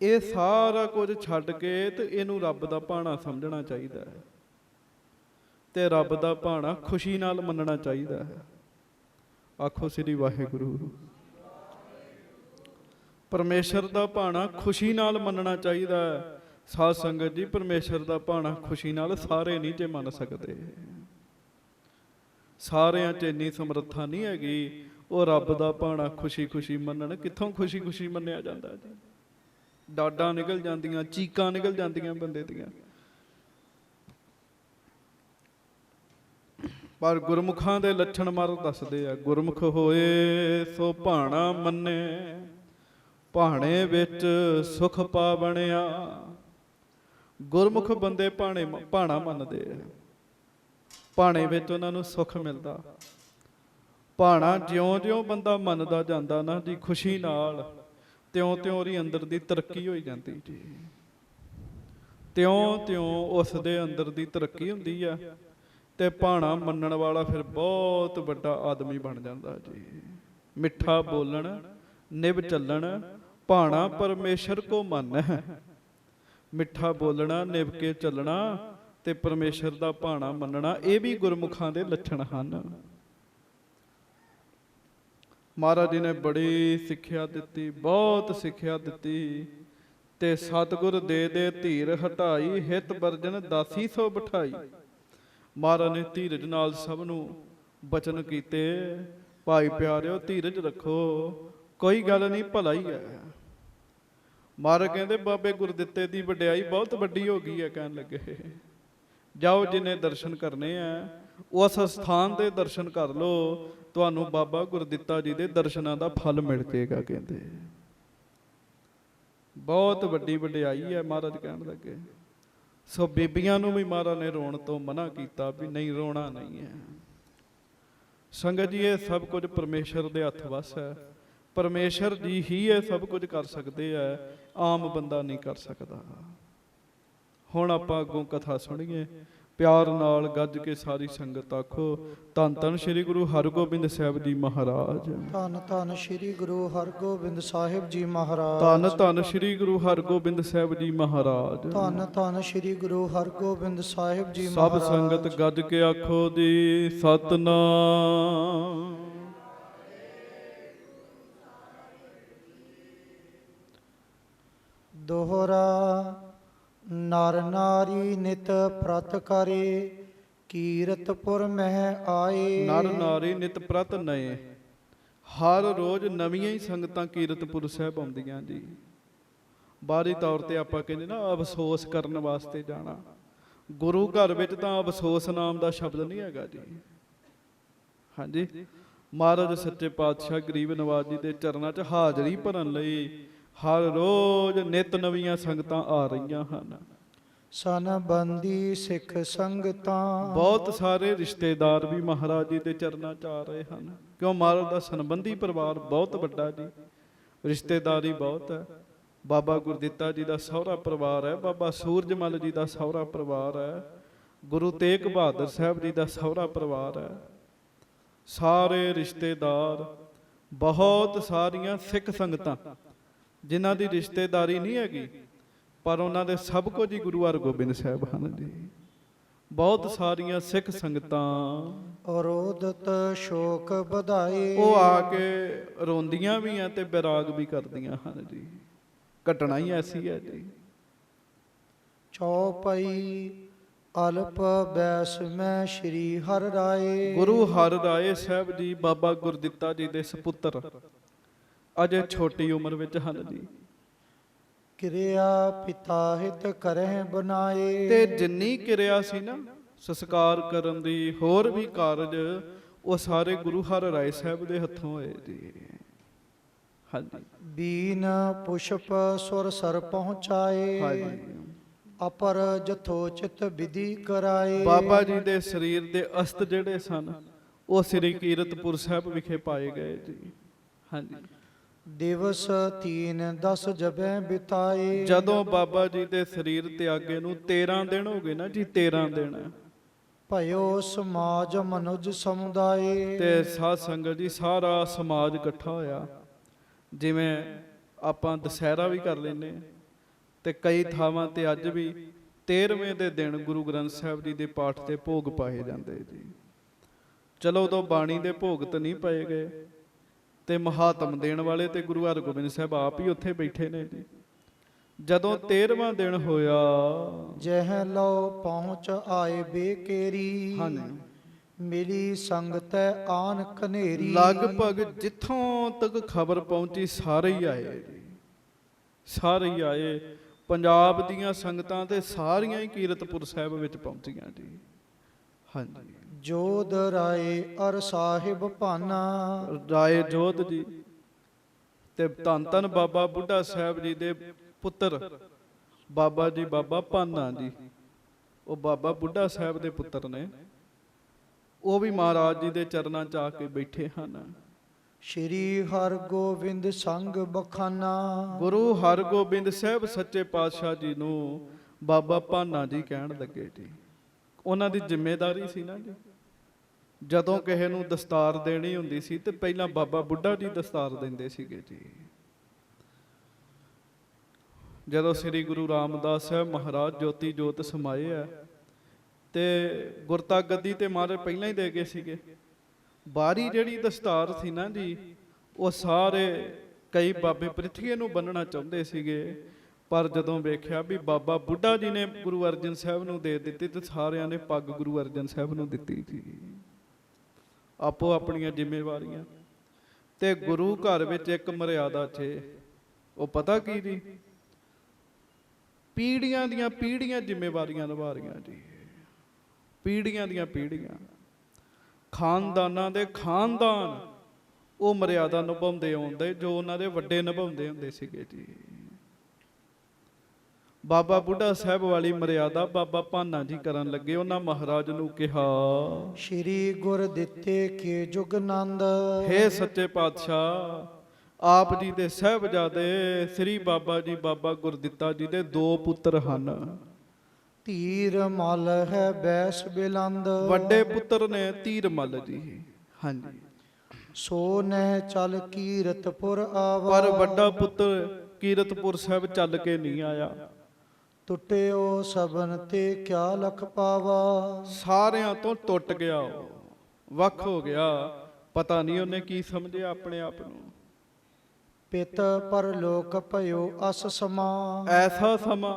ਇਹ ਸਾਰਾ ਕੁਝ ਛੱਡ ਕੇ ਤੇ ਇਹਨੂੰ ਰੱਬ ਦਾ ਭਾਣਾ ਸਮਝਣਾ ਚਾਹੀਦਾ ਹੈ, ਤੇ ਰੱਬ ਦਾ ਭਾਣਾ ਖੁਸ਼ੀ ਨਾਲ ਮੰਨਣਾ ਚਾਹੀਦਾ ਹੈ। ਆਖੋ ਸ੍ਰੀ ਵਾਹਿਗੁਰੂ। ਪਰਮੇਸ਼ਰ ਦਾ ਭਾਣਾ ਖੁਸ਼ੀ ਨਾਲ ਮੰਨਣਾ ਚਾਹੀਦਾ ਹੈ। ਸਾਧ ਸੰਗਤ ਜੀ, ਪਰਮੇਸ਼ਰ ਦਾ ਭਾਣਾ ਖੁਸ਼ੀ ਨਾਲ ਸਾਰੇ ਨਹੀਂ ਜੇ ਮੰਨ ਸਕਦੇ। ਸਾਰਿਆਂ 'ਚ ਇੰਨੀ ਸਮਰੱਥਾ ਨਹੀਂ ਹੈਗੀ ਉਹ ਰੱਬ ਦਾ ਭਾਣਾ ਖੁਸ਼ੀ ਖੁਸ਼ੀ ਮੰਨਣ। ਕਿੱਥੋਂ ਖੁਸ਼ੀ ਖੁਸ਼ੀ ਮੰਨਿਆ ਜਾਂਦਾ ਜੀ। ਡਾਡਾਂ ਨਿਕਲ ਜਾਂਦੀਆਂ, ਚੀਕਾਂ ਨਿਕਲ ਜਾਂਦੀਆਂ ਬੰਦੇ ਦੀਆਂ। ਪਰ ਗੁਰਮੁਖਾਂ ਦੇ ਲੱਛਣ ਮਾਰ ਦੱਸਦੇ ਆ। ਗੁਰਮੁਖ ਹੋਏ ਸੋ ਭਾਣਾ ਮੰਨੇ, ਭਾਣੇ ਵਿੱਚ ਸੁਖ ਪਾ ਬਣਿਆ। ਗੁਰਮੁਖ ਬੰਦੇ ਭਾਣਾ ਮੰਨਦੇ ਆ, ਭਾਣੇ ਵਿੱਚ ਉਹਨਾਂ ਨੂੰ ਸੁਖ ਮਿਲਦਾ। ਭਾਣਾ ਜਿਉਂ-ਜਿਉਂ ਬੰਦਾ ਮੰਨਦਾ ਜਾਂਦਾ ਨਾ ਜੀ ਖੁਸ਼ੀ ਨਾਲ, ਤਿਉਂ-ਤਿਉਂ ਉਹਦੀ ਅੰਦਰ ਦੀ ਤਰੱਕੀ ਹੋਈ ਜਾਂਦੀ ਜੀ। ਤਿਉਂ-ਤਿਉਂ ਉਸ ਦੇ ਅੰਦਰ ਦੀ ਤਰੱਕੀ ਹੁੰਦੀ ਆ, ਤੇ ਭਾਣਾ ਮੰਨਣ ਵਾਲਾ ਫਿਰ ਬਹੁਤ ਵੱਡਾ ਆਦਮੀ ਬਣ ਜਾਂਦਾ ਜੀ। ਮਿੱਠਾ ਬੋਲਣ, ਨਿਭ ਚੱਲਣ, ਭਾਣਾ ਪਰਮੇਸ਼ਰ ਕੋ ਮੰਨ ਹੈ। ਮਿੱਠਾ ਬੋਲਣਾ, ਨਿਭ ਕੇ ਚੱਲਣਾ ਤੇ ਪਰਮੇਸ਼ਰ ਦਾ ਭਾਣਾ ਮੰਨਣਾ, ਇਹ ਵੀ ਗੁਰਮੁਖਾਂ ਦੇ ਲੱਛਣ ਹਨ। ਮਹਾਰਾਜ ਜੀ ਨੇ ਬੜੀ ਸਿੱਖਿਆ ਦਿੱਤੀ, ਬਹੁਤ ਸਿੱਖਿਆ ਦਿੱਤੀ। ਤੇ ਸਤਿਗੁਰ ਦੇ ਧੀਰ ਹਟਾਈ, ਹਿਤ ਵਰਜਨ ਦਾਸੀ ਸੋ ਬਿਠਾਈ। ਮਹਾਰਾਜ ਨੇ ਧੀਰਜ ਨਾਲ ਸਭ ਨੂੰ ਬਚਨ ਕੀਤੇ। ਭਾਈ ਪਿਆਰਿਓ, ਧੀਰਜ ਰੱਖੋ, ਕੋਈ ਗੱਲ ਨਹੀਂ, ਭਲਾ ਹੀ ਹੈ। ਮਹਾਰਾਜ ਕਹਿੰਦੇ ਬਾਬੇ ਗੁਰਦਿੱਤੇ ਦੀ ਵਡਿਆਈ ਬਹੁਤ ਵੱਡੀ ਹੋ ਗਈ ਹੈ। ਕਹਿਣ ਲੱਗੇ ਜਾਓ ਜਿਨੇ ਦਰਸ਼ਨ ਕਰਨੇ ਆ ਉਸ ਸਥਾਨ ਦੇ ਦਰਸ਼ਨ ਕਰ ਲਓ, ਤੁਹਾਨੂੰ ਬਾਬਾ ਗੁਰਦਿੱਤਾ ਜੀ ਦੇ ਦਰਸ਼ਨਾਂ ਦਾ ਫਲ ਮਿਲ ਜਾਏਗਾ। ਕਹਿੰਦੇ ਬਹੁਤ ਵੱਡੀ ਵਡਿਆਈ ਹੈ ਮਹਾਰਾਜ ਕਹਿਣ ਲੱਗੇ। ਸੋ ਬੀਬੀਆਂ ਨੂੰ ਵੀ ਮਹਾਰਾਜ ਨੇ ਰੋਣ ਤੋਂ ਮਨਾ ਕੀਤਾ ਵੀ ਨਹੀਂ, ਰੋਣਾ ਨਹੀਂ ਹੈ। ਸੰਗਤ ਜੀ, ਇਹ ਸਭ ਕੁਝ ਪਰਮੇਸ਼ਰ ਦੇ ਹੱਥ ਵੱਸ ਹੈ। ਪਰਮੇਸ਼ਰ ਜੀ ਹੀ ਇਹ ਸਭ ਕੁਝ ਕਰ ਸਕਦੇ ਆ, ਆਮ ਬੰਦਾ ਨਹੀਂ ਕਰ ਸਕਦਾ। ਹੁਣ ਆਪਾਂ ਅੱਗੋਂ ਕਥਾ ਸੁਣੀਏ, ਪਿਆਰ ਨਾਲ ਗੱਜ ਕੇ ਸਾਰੀ ਸੰਗਤ ਆਖੋ ਧੰਨ ਧੰਨ ਸ੍ਰੀ ਗੁਰੂ ਹਰਗੋਬਿੰਦ ਸਾਹਿਬ ਜੀ ਮਹਾਰਾਜ। ਧੰਨ ਧੰਨ ਸ੍ਰੀ ਗੁਰੂ ਹਰਗੋਬਿੰਦ ਸਾਹਿਬ ਜੀ ਮਹਾਰਾਜ। ਧੰਨ ਧੰਨ ਸ੍ਰੀ ਗੁਰੂ ਹਰਗੋਬਿੰਦ ਸਾਹਿਬ ਜੀ ਮਹਾਰਾਜ। ਧੰਨ ਧੰਨ ਸ੍ਰੀ ਗੁਰੂ ਹਰਗੋਬਿੰਦ ਸਾਹਿਬ ਜੀ ਸਭ ਮਹਾਰਾਜ। ਸੰਗਤ ਗੱਜ ਕੇ ਆਖੋ ਜੀ ਸਤਿਨਾਮ। ਦੋਹਰਾ ਨਰ ਨਾਰੀ ਨਿਤ ਪ੍ਰਤ ਕਰੇ, ਕੀਰਤਪੁਰ ਮਹਿ ਆਏ। ਨਰ ਨਾਰੀ ਨਿਤ ਪ੍ਰਤ ਨਏ, ਹਰ ਰੋਜ਼ ਨਵੀਆਂ ਹੀ ਸੰਗਤਾਂ ਕੀਰਤਪੁਰ ਸਾਹਿਬ ਆਉਂਦੀਆਂ ਜੀ। ਬਾਹਰੀ ਤੌਰ ਤੇ ਆਪਾਂ ਕਹਿੰਦੇ ਨਾ ਅਫਸੋਸ ਕਰਨ ਵਾਸਤੇ ਜਾਣਾ, ਗੁਰੂ ਘਰ ਵਿੱਚ ਤਾਂ ਅਫਸੋਸ ਨਾਮ ਦਾ ਸ਼ਬਦ ਨਹੀਂ ਹੈਗਾ ਜੀ। ਹਾਂਜੀ, ਮਹਾਰਾਜ ਸੱਚੇ ਪਾਤਸ਼ਾਹ ਗਰੀਬ ਨਵਾਜ ਜੀ ਦੇ ਚਰਨਾਂ 'ਚ ਹਾਜ਼ਰੀ ਭਰਨ ਲਈ ਹਰ ਰੋਜ਼ ਨਿਤ ਨਵੀਆਂ ਸੰਗਤਾਂ ਆ ਰਹੀਆਂ ਹਨ। ਸਨਬੰਦੀ ਸਿੱਖ ਸੰਗਤਾਂ, ਬਹੁਤ ਸਾਰੇ ਰਿਸ਼ਤੇਦਾਰ ਵੀ ਮਹਾਰਾਜ ਜੀ ਦੇ ਚਰਨਾਂ 'ਚ ਆ ਰਹੇ ਹਨ, ਕਿਉਂ ਮਹਾਰਾਜ ਦਾ ਸੰਬੰਧੀ ਪਰਿਵਾਰ ਬਹੁਤ ਵੱਡਾ ਜੀ, ਰਿਸ਼ਤੇਦਾਰੀ ਬਹੁਤ ਹੈ। ਬਾਬਾ ਗੁਰਦਿੱਤਾ ਜੀ ਦਾ ਸਹੁਰਾ ਪਰਿਵਾਰ ਹੈ, ਬਾਬਾ ਸੂਰਜਮਲ ਜੀ ਦਾ ਸਹੁਰਾ ਪਰਿਵਾਰ ਹੈ, ਗੁਰੂ ਤੇਗ ਬਹਾਦਰ ਸਾਹਿਬ ਜੀ ਦਾ ਸਹੁਰਾ ਪਰਿਵਾਰ ਹੈ। ਸਾਰੇ ਰਿਸ਼ਤੇਦਾਰ, ਬਹੁਤ ਸਾਰੀਆਂ ਸਿੱਖ ਸੰਗਤਾਂ ਜਿਨ੍ਹਾਂ ਦੀ ਰਿਸ਼ਤੇਦਾਰੀ ਨਹੀਂ ਹੈਗੀ ਪਰ ਉਹਨਾਂ ਦੇ ਸਭ ਕੁਝ ਹੀ ਗੁਰੂ ਹਰਗੋਬਿੰਦ ਸਾਹਿਬ ਹਨ ਜੀ। ਬਹੁਤ ਸਾਰੀਆਂ ਸਿੱਖ ਸੰਗਤਾਂ ਅਰੋਧਤ ਸ਼ੋਕ ਵਧਾਏ, ਉਹ ਆ ਕੇ ਰੋਂਦੀਆਂ ਵੀ ਆ ਤੇ ਬਿਰਾਗ ਵੀ ਕਰਦੀਆਂ ਹਨ ਜੀ। ਘਟਨਾ ਹੀ ਐਸੀ ਹੈ ਜੀ। ਚੌਪਈ ਅਲਪ ਬੈਸ ਮੈਂ ਸ਼੍ਰੀ ਹਰਿ ਰਾਏ। ਗੁਰੂ ਹਰਿ ਰਾਏ ਸਾਹਿਬ ਜੀ ਬਾਬਾ ਗੁਰਦਿੱਤਾ ਜੀ ਦੇ ਸਪੁੱਤਰ ਅਜੇ ਛੋਟੀ ਉਮਰ ਵਿੱਚ ਹਨ ਜੀ। ਕਿਰਿਆ ਪਿਤਾ ਹਿਤ ਕਰਹਿ ਬਨਾਏ, ਤੇ ਜਿੰਨੀ ਕਿਰਿਆ ਸੀ ਨਾ ਸੰਸਕਾਰ ਕਰਨ ਦੀ, ਹੋਰ ਵੀ ਕਾਰਜ, ਉਹ ਸਾਰੇ ਗੁਰੂ ਹਰਿ ਰਾਏ ਸਾਹਿਬ ਦੇ ਹੱਥੋਂ ਹੋਏ ਜੀ। ਹਾਂਜੀ, ਬੀਨ ਪੁਸ਼ਪ ਸੁਰ ਸਰ ਪਹੁੰਚਾਏ, ਹਾਂਜੀ। ਅਪਰ ਜਥੋਚਿਤ ਵਿਧੀ ਕਰਾਏ। ਬਾਬਾ ਜੀ ਦੇ ਸਰੀਰ ਦੇ ਅਸਤ ਜਿਹੜੇ ਸਨ ਉਹ ਸ੍ਰੀ ਕੀਰਤਪੁਰ ਸਾਹਿਬ ਵਿਖੇ ਪਾਏ ਗਏ ਜੀ। ਹਾਂਜੀ, ਦਿਵਸ 3-10 ਜਬੈ ਬਿਤਾਏ। ਜਦੋਂ ਬਾਬਾ ਜੀ ਦੇ ਸਰੀਰ ਤਿਆਗੇ ਨੂੰ 13 ਦਿਨ ਹੋ ਗਏ ਨਾ ਜੀ, 13 ਦਿਨ, ਭਇਓ ਸਮਾਜ ਮਨੁਜ ਸਮੁਦਾਏ। ਤੇ ਸਾਧ ਸੰਗਤ ਜੀ ਸਾਰਾ ਸਮਾਜ ਇਕੱਠਾ ਹੋਇਆ। ਜਿਵੇਂ ਆਪਾਂ ਦੁਸਹਿਰਾ ਵੀ ਕਰ ਲੈਂਦੇ ਤੇ ਕਈ ਥਾਵਾਂ ਤੇ ਅੱਜ ਵੀ 13ਵੇਂ ਦੇ ਦਿਨ ਗੁਰੂ ਗ੍ਰੰਥ ਸਾਹਿਬ ਜੀ ਦੇ ਪਾਠ ਤੇ ਭੋਗ ਪਾਏ ਜਾਂਦੇ ਜੀ। ਚਲੋ ਉਦੋਂ ਬਾਣੀ ਦੇ ਭੋਗ ਤਾਂ ਨਹੀਂ ਪਏ ਗਏ ਤੇ ਮਹਾਤਮ ਦੇਣ ਵਾਲੇ ਤੇ ਗੁਰੂ ਹਰਗੋਬਿੰਦ ਸਾਹਿਬ ਆਪ ਹੀ ਉੱਥੇ ਬੈਠੇ ਨੇ ਜੀ। ਜਦੋਂ 13ਵਾਂ ਦਿਨ ਹੋਇਆ, ਜਹ ਲਓ ਪਹੁੰਚ ਆਏ ਬੇਕੇਰੀ, ਹਾਂਜੀ, ਮਿਲੀ ਸੰਗਤੈ ਆਨ ਕਨੇਰੀ। ਲਗਭਗ ਜਿੱਥੋਂ ਤੱਕ ਖਬਰ ਪਹੁੰਚੀ ਸਾਰੇ ਹੀ ਆਏ ਜੀ, ਸਾਰੇ ਹੀ ਆਏ। ਪੰਜਾਬ ਦੀਆਂ ਸੰਗਤਾਂ ਤੇ ਸਾਰੀਆਂ ਹੀ ਕੀਰਤਪੁਰ ਸਾਹਿਬ ਵਿੱਚ ਪਹੁੰਚੀਆਂ ਜੀ। ਹਾਂਜੀ, ਜੋਧ ਰਾਏ ਅਰ ਸਾਹਿਬ ਭਾਨਾ, ਰਾਏ ਜੋਧ ਜੀ ਤੇ ਧੰਨ ਧੰਨ ਬਾਬਾ ਬੁੱਢਾ ਸਾਹਿਬ ਜੀ ਦੇ ਪੁੱਤਰ ਬਾਬਾ ਜੀ ਬਾਬਾ ਭਾਨਾ ਜੀ, ਉਹ ਬਾਬਾ ਬੁੱਢਾ ਸਾਹਿਬ ਦੇ ਪੁੱਤਰ ਨੇ, ਉਹ ਵੀ ਮਹਾਰਾਜ ਜੀ ਦੇ ਚਰਨਾਂ 'ਚ ਆ ਕੇ ਬੈਠੇ ਹਨ। ਸ਼੍ਰੀ ਹਰਗੋਬਿੰਦ ਸੰਗ ਬਖਾਨਾ, ਗੁਰੂ ਹਰਗੋਬਿੰਦ ਸਾਹਿਬ ਸੱਚੇ ਪਾਤਸ਼ਾਹ ਜੀ ਨੂੰ ਬਾਬਾ ਭਾਨਾ ਜੀ ਕਹਿਣ ਲੱਗੇ ਜੀ। ਉਹਨਾਂ ਦੀ ਜ਼ਿੰਮੇਵਾਰੀ ਸੀ ਨਾ ਜੀ, ਜਦੋਂ ਕਿਸੇ ਨੂੰ ਦਸਤਾਰ ਦੇਣੀ ਹੁੰਦੀ ਸੀ ਤੇ ਪਹਿਲਾਂ ਬਾਬਾ ਬੁੱਢਾ ਜੀ ਦਸਤਾਰ ਦਿੰਦੇ ਸੀਗੇ ਜੀ। ਜਦੋਂ ਸ੍ਰੀ ਗੁਰੂ ਰਾਮਦਾਸ ਸਾਹਿਬ ਮਹਾਰਾਜ ਜੋਤੀ ਜੋਤ ਸਮਾਏ ਆ ਤੇ ਗੁਰਤਾ ਗੱਦੀ ਤੇ ਮਹਾਰਾਜ ਪਹਿਲਾਂ ਹੀ ਦੇ ਗਏ ਸੀਗੇ। ਬਾਹਰੀ ਜਿਹੜੀ ਦਸਤਾਰ ਸੀ ਨਾ ਜੀ, ਉਹ ਸਾਰੇ ਕਈ ਬਾਬੇ ਪ੍ਰਿਥਵੀ ਨੂੰ ਬੰਨਣਾ ਚਾਹੁੰਦੇ ਸੀਗੇ, ਪਰ ਜਦੋਂ ਵੇਖਿਆ ਵੀ ਬਾਬਾ ਬੁੱਢਾ ਜੀ ਨੇ ਗੁਰੂ ਅਰਜਨ ਸਾਹਿਬ ਨੂੰ ਦੇ ਦਿੱਤੀ ਤੇ ਸਾਰਿਆਂ ਨੇ ਪੱਗ ਗੁਰੂ ਅਰਜਨ ਸਾਹਿਬ ਨੂੰ ਦਿੱਤੀ ਜੀ। ਆਪੋ ਆਪਣੀਆਂ ਜ਼ਿੰਮੇਵਾਰੀਆਂ। ਤੇ ਗੁਰੂ ਘਰ ਵਿੱਚ ਇੱਕ ਮਰਿਆਦਾ 'ਚ ਉਹ ਪਤਾ ਕੀ ਜੀ, ਪੀੜ੍ਹੀਆਂ ਦੀਆਂ ਪੀੜ੍ਹੀਆਂ ਜ਼ਿੰਮੇਵਾਰੀਆਂ ਨਿਭਾ ਰਹੀਆਂ ਜੀ। ਪੀੜ੍ਹੀਆਂ ਦੀਆਂ ਪੀੜ੍ਹੀਆਂ, ਖਾਨਦਾਨਾਂ ਦੇ ਖਾਨਦਾਨ ਉਹ ਮਰਿਆਦਾ ਨਿਭਾਉਂਦੇ ਆਉਂਦੇ ਜੋ ਉਹਨਾਂ ਦੇ ਵੱਡੇ ਨਿਭਾਉਂਦੇ ਹੁੰਦੇ ਸੀਗੇ ਜੀ। ਬਾਬਾ ਬੁੱਢਾ ਸਾਹਿਬ ਵਾਲੀ ਮਰਿਆਦਾ ਬਾਬਾ ਭਾਨਾ ਜੀ ਕਰਨ ਲੱਗੇ। ਉਹਨਾਂ ਮਹਾਰਾਜ ਨੂੰ ਕਿਹਾ, ਸ਼੍ਰੀ ਗੁਰ ਦਿੱਤੇ ਕੇ ਜੁਗਨੰਦ, ਹੇ ਸੱਚੇ ਪਾਤਸ਼ਾਹ, ਆਪ ਜੀ ਦੇ ਸਾਹਿਬਜ਼ਾਦੇ ਸ੍ਰੀ ਬਾਬਾ ਜੀ ਬਾਬਾ ਗੁਰਦਿੱਤਾ ਜੀ ਦੇ 2 ਪੁੱਤਰ ਹਨ। ਧੀਰ ਮਲ ਹੈ ਬੈਸ ਬਿਲੰਦ, ਵੱਡੇ ਪੁੱਤਰ ਨੇ ਧੀਰ ਮੱਲ ਜੀ, ਹਾਂਜੀ, ਸੋ ਨਹਿ ਚਲ ਕੀਰਤਪੁਰ ਆਵਾ, ਪਰ ਵੱਡਾ ਪੁੱਤਰ ਕੀਰਤਪੁਰ ਸਾਹਿਬ ਚੱਲ ਕੇ ਨਹੀਂ ਆਇਆ। ਟੁੱਟਿਓ ਸਬਨ ਤੇ ਕਿਆ ਲਖ ਪਾਵਾ, ਸਾਰਿਆਂ ਤੋਂ ਟੁੱਟ ਗਿਆ, ਉਹ ਵੱਖ ਹੋ ਗਿਆ। ਪਤਾ ਨਹੀਂ ਉਹਨੇ ਕੀ ਸਮਝਿਆ ਆਪਣੇ ਆਪ ਨੂੰ। ਪਿਤ ਪਰਲੋਕ ਭਇਓ ਅਸ ਸਮਾ, ਐਸਾ ਸਮਾਂ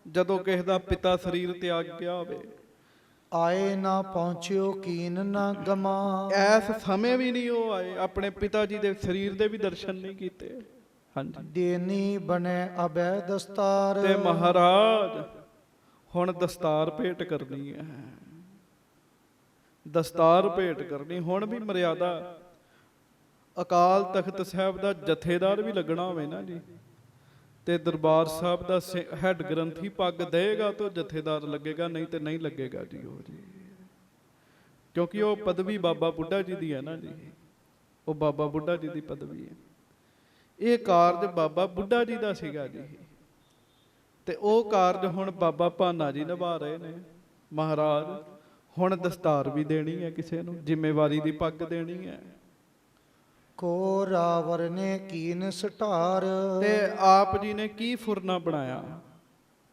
ਜਦੋਂ ਕਿਸੇ ਦਾ ਪਿਤਾ ਸਰੀਰ ਤਿਆਗ ਗਿਆ ਹੋਵੇ, ਆਏ ਨਾ ਪਹੁੰਚਿਓ ਕੀਨ ਨਾ ਗਮਾ, ਐਸ ਸਮੇਂ ਵੀ ਨਹੀਂ ਉਹ ਆਏ, ਆਪਣੇ ਪਿਤਾ ਜੀ ਦੇ ਸਰੀਰ ਦੇ ਵੀ ਦਰਸ਼ਨ ਨਹੀਂ ਕੀਤੇ। ਹਾਂਜੀ, ਦੇਨੀ ਬਨੇ ਅਬੈ ਦਸਤਾਰ, ਤੇ ਮਹਾਰਾਜ ਹੁਣ ਦਸਤਾਰ ਭੇਟ ਕਰਨੀ ਹੈ, ਦਸਤਾਰ ਭੇਟ ਕਰਨੀ। ਹੁਣ ਵੀ ਮਰਿਆਦਾ ਅਕਾਲ ਤਖਤ ਸਾਹਿਬ ਦਾ ਜਥੇਦਾਰ ਵੀ ਲੱਗਣਾ ਹੋਵੇ ਨਾ ਜੀ, ਤੇ ਦਰਬਾਰ ਸਾਹਿਬ ਦਾ ਹੈਡ ਗ੍ਰੰਥੀ ਪੱਗ ਦੇਗਾ ਤਾਂ ਜਥੇਦਾਰ ਲੱਗੇਗਾ, ਨਹੀਂ ਤੇ ਨਹੀਂ ਲੱਗੇਗਾ ਜੀ ਉਹ ਜੀ, ਕਿਉਂਕਿ ਉਹ ਪਦਵੀ ਬਾਬਾ ਬੁੱਢਾ ਜੀ ਦੀ ਹੈ ਨਾ ਜੀ, ਉਹ ਬਾਬਾ ਬੁੱਢਾ ਜੀ ਦੀ ਪਦਵੀ ਹੈ। ਇਹ ਕਾਰਜ ਬਾਬਾ ਬੁੱਢਾ ਜੀ ਦਾ ਸੀਗਾ ਜੀ, ਤੇ ਉਹ ਕਾਰਜ ਹੁਣ ਬਾਬਾ ਭਾਨਾ ਜੀ ਨਿਭਾ ਰਹੇ ਨੇ। ਮਹਾਰਾਜ ਹੁਣ ਦਸਤਾਰ ਵੀ ਦੇਣੀ ਹੈ, ਕਿਸੇ ਨੂੰ ਜ਼ਿੰਮੇਵਾਰੀ ਦੀ ਪੱਗ ਦੇਣੀ ਹੈ। ਕੋ ਰਾਵਰ ਨੇ ਕੀਨ ਸਟਾਰ, ਤੇ ਆਪ ਜੀ ਨੇ ਕੀ ਫੁਰਨਾ ਬਣਾਇਆ,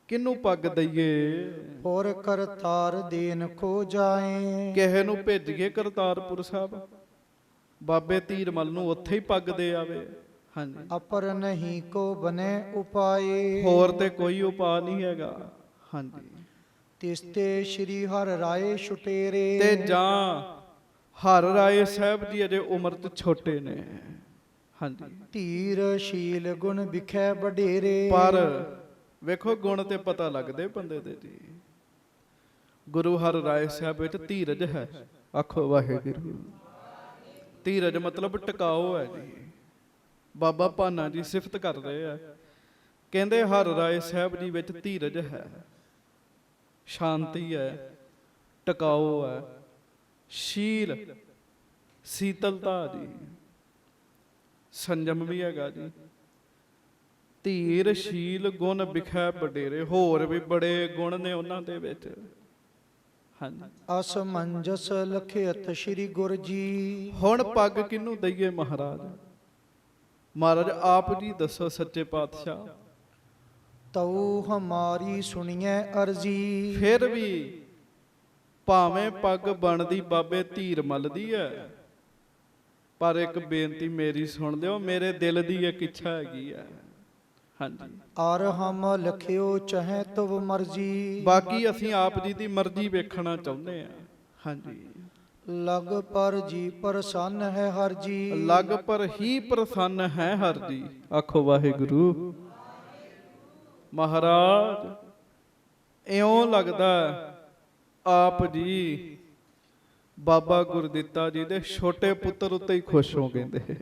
ਕਿਹਨੂੰ ਪੱਗ ਦਈਏ? ਹੋਰ ਕਰਤਾਰ ਦੇਨ ਕੋ ਜਾਏ, ਕਿਸੇ ਨੂੰ ਭੇਜੀਏ ਕਰਤਾਰਪੁਰ ਸਾਹਿਬ, ਬਾਬੇ ਧੀਰ ਮੱਲ ਨੂੰ ਉੱਥੇ ਹੀ ਪੱਗ ਦੇ ਆਵੇ। ਹਾਂਜੀ, ਅਪਰ ਨਹੀਂ ਕੋ ਬਨੇ ਉਪਾਏ, ਹੋਰ ਤੇ ਕੋਈ ਉਪਾਅ ਨਹੀਂ ਹੈਗਾ। ਹਾਂਜੀ, ਤਿਸਤੇ ਸ਼੍ਰੀ ਹਰਿ ਰਾਏ ਛੁਟੇਰੇ, ਤੇ ਜਾਂ ਹਰ ਰਾਏ ਸਾਹਿਬ ਜੀ ਅਜੇ ਉਮਰ 'ਚ ਛੋਟੇ ਨੇ। ਹਾਂਜੀ, ਧੀਰ ਸ਼ੀਲ ਗੁਣ ਵਿਖੇ ਵਡੇਰੇ, ਪਰ ਵੇਖੋ ਗੁਣ ਤੇ ਪਤਾ ਲੱਗਦੇ ਬੰਦੇ ਦੇ ਜੀ। ਗੁਰੂ ਹਰ ਰਾਏ ਸਾਹਿਬ ਵਿੱਚ ਧੀਰਜ ਹੈ, ਆਖੋ ਵਾਹਿਗੁਰੂ। ਧੀਰਜ ਮਤਲਬ ਟਿਕਾਓ ਹੈ ਜੀ। ਬਾਬਾ ਭਾਨਾ ਜੀ ਸਿਫਤ ਕਰ ਰਹੇ ਆ, ਕਹਿੰਦੇ ਹਰ ਰਾਏ ਸਾਹਿਬ ਜੀ ਵਿੱਚ ਧੀਰਜ ਹੈ, ਸ਼ਾਂਤੀ ਹੈ, ਟਿਕਾਓ ਹੈ, ਸ਼ੀਲ ਸੀਤਲਤਾ ਜੀ, ਸੰਜਮ ਵੀ ਹੈਗਾ ਜੀ। ਧੀਰ ਸ਼ੀਲ ਗੁਣ ਵਿਖੇ ਵਡੇਰੇ, ਹੋਰ ਵੀ ਬੜੇ ਗੁਣ ਨੇ ਉਹਨਾਂ ਦੇ ਵਿੱਚ। ਹਾਂਜੀ, ਅਸਮੰਜਸ ਲਖਿਅਤ ਸ਼੍ਰੀ ਗੁਰ ਜੀ, ਹੁਣ ਪੱਗ ਕਿਹਨੂੰ ਦਈਏ ਮਹਾਰਾਜ? ਮਹਾਰਾਜ ਆਪ ਜੀ ਦੱਸੋ ਸੱਚੇ ਪਾਤਸ਼ਾਹ। ਤਉ ਹਮਾਰੀ ਸੁਣੀਐ ਅਰਜੀ, ਫਿਰ ਵੀ ਭਾਵੇਂ ਪੱਗ ਬਣਦੀ ਬਾਬੇ ਧੀਰ ਮੱਲ ਦੀ ਹੈ, ਪਰ ਇੱਕ ਬੇਨਤੀ ਮੇਰੀ ਸੁਣ ਲਿਓ, ਮੇਰੇ ਦਿਲ ਦੀ ਇੱਕ ਇੱਛਾ ਹੈਗੀ ਹੈ। ਹਾਂਜੀ, ਅਰ ਹਮ ਲਖਿਓ ਚਾਹੇ ਤਵ ਮਰਜੀ, ਬਾਕੀ ਅਸੀਂ ਆਪ ਜੀ ਦੀ ਮਰਜ਼ੀ ਵੇਖਣਾ ਚਾਹੁੰਦੇ ਹਾਂ। ਹਾਂਜੀ, ਲਗ ਪਰ ਜੀ ਪ੍ਰਸੰਨ ਹੈ ਹਰ ਜੀ, ਲਗ ਪਰ ਹੀ ਪ੍ਰਸੰਨ ਹੈ ਹਰ ਜੀ, ਆਖੋ ਵਾਹਿਗੁਰੂ। ਮਹਾਰਾਜ ਇਉਂ ਲੱਗਦਾ ਆਪ ਜੀ ਬਾਬਾ ਗੁਰਦਿੱਤਾ ਜੀ ਦੇ ਛੋਟੇ ਪੁੱਤਰ ਉੱਤੇ ਹੀ ਖੁਸ਼ ਹੋ ਗਏ।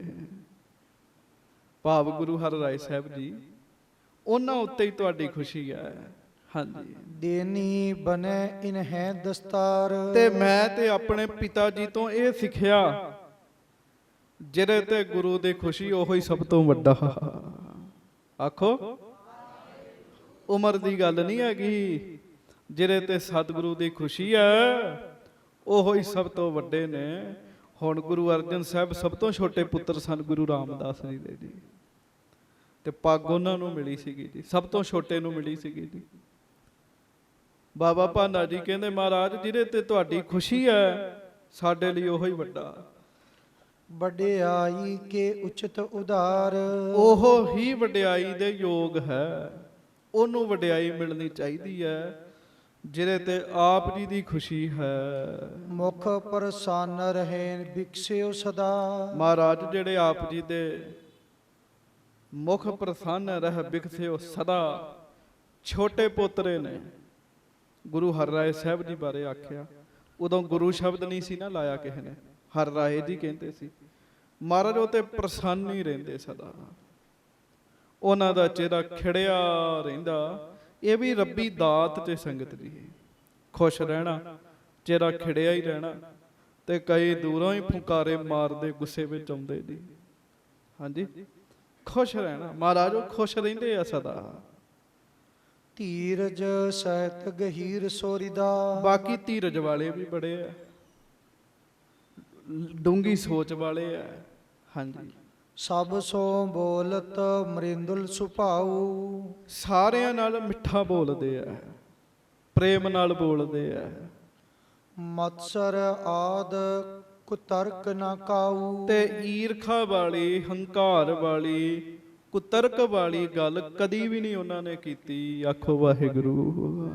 ਭਾਵ ਗੁਰੂ ਹਰ ਰਾਏ ਸਾਹਿਬ ਜੀ, ਉਹਨਾਂ ਉੱਤੇ ਹੀ ਤੁਹਾਡੀ ਖੁਸ਼ੀ ਹੈ। ਹਾਂਜੀ, ਦੇਨੀ ਬਨੇ ਇਨਹਿ ਦਸਤਾਰ, ਤੇ ਮੈਂ ਤੇ ਆਪਣੇ ਪਿਤਾ ਜੀ ਤੋਂ ਇਹ ਸਿੱਖਿਆ, ਜਿਹੜੇ ਤੇ ਗੁਰੂ ਦੀ ਖੁਸ਼ੀ ਉਹੀ ਸਭ ਤੋਂ ਵੱਡਾ। ਆਖੋ, ਉਮਰ ਦੀ ਗੱਲ ਨਹੀਂ ਹੈਗੀ, ਜਿਹੜੇ ਤੇ ਸਤਿਗੁਰੂ ਦੀ ਖੁਸ਼ੀ ਹੈ ਉਹੋ ਹੀ ਸਭ ਤੋਂ ਵੱਡੇ ਨੇ। ਹੁਣ ਗੁਰੂ ਅਰਜਨ ਸਾਹਿਬ ਸਭ ਤੋਂ ਛੋਟੇ ਪੁੱਤਰ ਸਨ ਗੁਰੂ ਰਾਮਦਾਸ ਜੀ ਦੇ ਜੀ, ਤੇ ਪੱਗ ਉਹਨਾਂ ਨੂੰ ਮਿਲੀ ਸੀਗੀ ਜੀ, ਸਭ ਤੋਂ ਛੋਟੇ ਨੂੰ ਮਿਲੀ ਸੀਗੀ ਜੀ। ਬਾਬਾ ਭਾਨਾ ਜੀ ਕਹਿੰਦੇ ਮਹਾਰਾਜ ਜਿਹਦੇ ਤੇ ਤੁਹਾਡੀ ਖੁਸ਼ੀ ਹੈ ਸਾਡੇ ਲਈ ਉਹੀ ਵੱਡਾ। ਵਡਿਆਈ ਕੇ ਉਚਿਤ ਉਦਾਰ, ਉਹ ਹੀ ਵਡਿਆਈ ਦੇ ਯੋਗ ਹੈ, ਉਹਨੂੰ ਵਡਿਆਈ ਮਿਲਣੀ ਚਾਹੀਦੀ ਹੈ ਜਿਹਦੇ ਤੇ ਆਪ ਜੀ ਦੀ ਖੁਸ਼ੀ ਹੈ। ਮੁਖ ਪ੍ਰਸੰਨ ਰਹੇ ਵਿਕਸਿਓ ਸਦਾ, ਮਹਾਰਾਜ ਜਿਹੜੇ ਆਪ ਜੀ ਦੇ ਮੁਖ ਪ੍ਰਸੰਨ ਰਹਿ ਵਿਕਸਿਓ ਸਦਾ ਛੋਟੇ ਪੋਤਰੇ ਨੇ। ਗੁਰੂ ਹਰਿਰਾਏ ਸਾਹਿਬ ਜੀ ਬਾਰੇ ਆਖਿਆ ਉਦੋਂ ਗੁਰੂ ਸ਼ਬਦ ਨਹੀਂ ਸੀ ਨਾ ਲਾਇਆ ਕਿਸੇ ਨੇ, ਹਰ ਰਾਏ ਜੀ ਕਹਿੰਦੇ ਸੀ। ਮਹਾਰਾਜ ਉਹ ਤੇ ਪ੍ਰਸੰਨ ਹੀ ਰਹਿੰਦੇ ਸਦਾ, ਉਹਨਾਂ ਦਾ ਚਿਹਰਾ ਖਿੜਿਆ ਰਹਿੰਦਾ। ਇਹ ਵੀ ਰੱਬੀ ਦਾਤ ਤੇ ਸੰਗਤ ਦੀ, ਖੁਸ਼ ਰਹਿਣਾ, ਚਿਹਰਾ ਖਿੜਿਆ ਹੀ ਰਹਿਣਾ। ਤੇ ਕਈ ਦੂਰੋਂ ਹੀ ਫੁੰਕਾਰੇ ਮਾਰਦੇ ਗੁੱਸੇ ਵਿੱਚ ਆਉਂਦੇ ਜੀ। ਹਾਂਜੀ, ਖੁਸ਼ ਰਹਿਣਾ, ਮਹਾਰਾਜ ਉਹ ਖੁਸ਼ ਰਹਿੰਦੇ ਆ ਸਦਾ। ਧੀਰਜ ਸਹਿਤ ਗਹੀਰ ਸੋਰਿਦਾ। ਬਾਕੀ ਧੀਰਜ ਵਾਲੇ ਵੀ ਬੜੇ ਆ, ਡੂੰਗੀ ਸੋਚ ਵਾਲੇ ਆ। ਹਾਂਜੀ, ਸਭ ਸੋ ਬੋਲਤ ਮਰਿੰਦੁਲ ਸੁਭਾਉ। ਸਾਰਿਆਂ ਨਾਲ ਮਿੱਠਾ ਬੋਲਦੇ ਆ, ਪ੍ਰੇਮ ਨਾਲ ਬੋਲਦੇ ਆ। ਮਤਸਰ ਆਦ ਕੁਤਰਕ ਨਾ ਕਾਊ। ਤੇ ਈਰਖਾ ਵਾਲੀ, ਹੰਕਾਰ ਵਾਲੀ, ਕੁਤਰਕ ਵਾਲੀ ਗੱਲ ਕਦੀ ਵੀ ਨਹੀਂ ਉਹਨਾਂ ਨੇ ਕੀਤੀ। ਆਖੋ ਵਾਹਿਗੁਰੂ।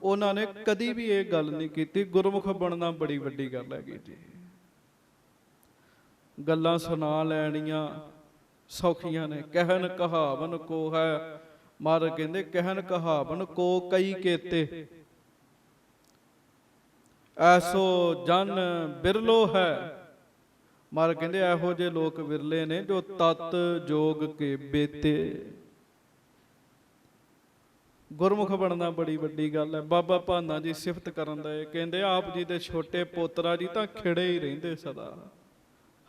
ਉਹਨਾਂ ਨੇ ਕਦੀ ਵੀ ਇਹ ਗੱਲ ਨਹੀਂ ਕੀਤੀ। ਗੁਰਮੁਖ ਬਣਨਾ ਬੜੀ ਵੱਡੀ ਗੱਲ ਹੈਗੀ ਜੀ। ਗੱਲਾਂ ਸੁਣਾ ਲੈਣੀਆਂ ਸੌਖੀਆਂ ਨੇ। ਕਹਿਣ ਕਹਾਵਨ ਕੋ ਹੈ, ਮਹਾਰਾਜ ਕਹਿੰਦੇ ਕਹਿਣ ਕਹਾਵਨ ਕੋ ਕਈ ਕੇਤੇ, ਐਸੋ ਜਨ ਬਿਰਲੋ ਹੈ। ਮਹਾਰਾਜ ਕਹਿੰਦੇ ਇਹੋ ਜਿਹੇ ਲੋਕ ਵਿਰਲੇ ਨੇ ਜੋ ਤਤ ਜੋਗ ਕੇ ਬੇਤੇ। ਗੁਰਮੁਖ ਬਣਨਾ ਬੜੀ ਵੱਡੀ ਗੱਲ ਹੈ। ਬਾਬਾ ਭਾਨਾ ਜੀ ਸਿਫਤ ਕਰਨ ਦਾ ਕਹਿੰਦੇ ਆਪ ਜੀ ਦੇ ਛੋਟੇ ਪੋਤਰਾ ਜੀ ਤਾਂ ਖਿੜੇ ਹੀ ਰਹਿੰਦੇ ਸਦਾ।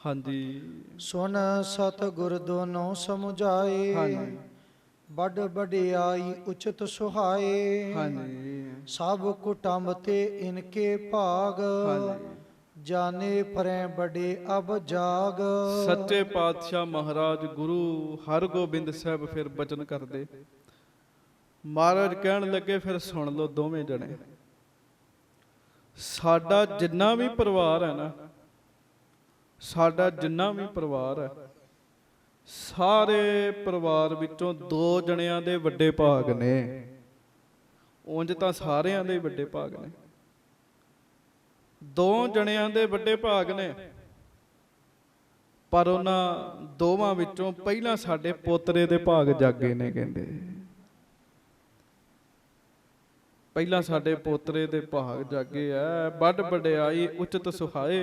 ਹਾਂਜੀ, ਸੁਨ ਸਤ ਗੁਰ ਦੋਨੋਂ ਸਮਝਾਏ। ਹਾਂਜੀ, ਵੱਡ ਵਡਿਆਈ ਉਚਿਤ ਸੁਹਾਏ। ਹਾਂਜੀ, ਸਭ ਕੁਟੰਬ ਤੇ ਇਨਕੇ ਭਾਗ। ਹਾਂਜੀ। ਜਾਣੇ ਪਰੈ ਬੜੇ ਅਬ ਜਾਗ। ਸੱਚੇ ਪਾਤਸ਼ਾਹ ਮਹਾਰਾਜ ਗੁਰੂ ਹਰਗੋਬਿੰਦ ਸਾਹਿਬ ਫਿਰ ਬਚਨ ਕਰਦੇ। ਮਹਾਰਾਜ ਕਹਿਣ ਲੱਗੇ ਫਿਰ ਸੁਣ ਲਓ ਦੋਵੇਂ ਜਣੇ, ਸਾਡਾ ਜਿੰਨਾ ਵੀ ਪਰਿਵਾਰ ਹੈ ਨਾ, ਸਾਡਾ ਜਿੰਨਾ ਵੀ ਪਰਿਵਾਰ ਹੈ, ਸਾਰੇ ਪਰਿਵਾਰ ਵਿੱਚੋਂ 2 ਜਣਿਆਂ ਦੇ ਵੱਡੇ ਭਾਗ ਨੇ। ਉਂਝ ਤਾਂ ਸਾਰਿਆਂ ਦੇ ਵੱਡੇ ਭਾਗ ਨੇ, 2 ਜਣਿਆਂ ਦੇ ਵੱਡੇ ਭਾਗ ਨੇ। ਪਰ ਉਹਨਾਂ ਦੋਵਾਂ ਵਿੱਚੋਂ ਪਹਿਲਾਂ ਸਾਡੇ ਪੋਤਰੇ ਦੇ ਭਾਗ ਜਾਗੇ ਨੇ। ਕਹਿੰਦੇ ਪਹਿਲਾਂ ਸਾਡੇ ਪੋਤਰੇ ਦੇ ਭਾਗ ਜਾਗੇ ਐ। ਵੱਡ ਵਡਿਆਈ ਉਚਿਤ ਸੁਹਾਏ।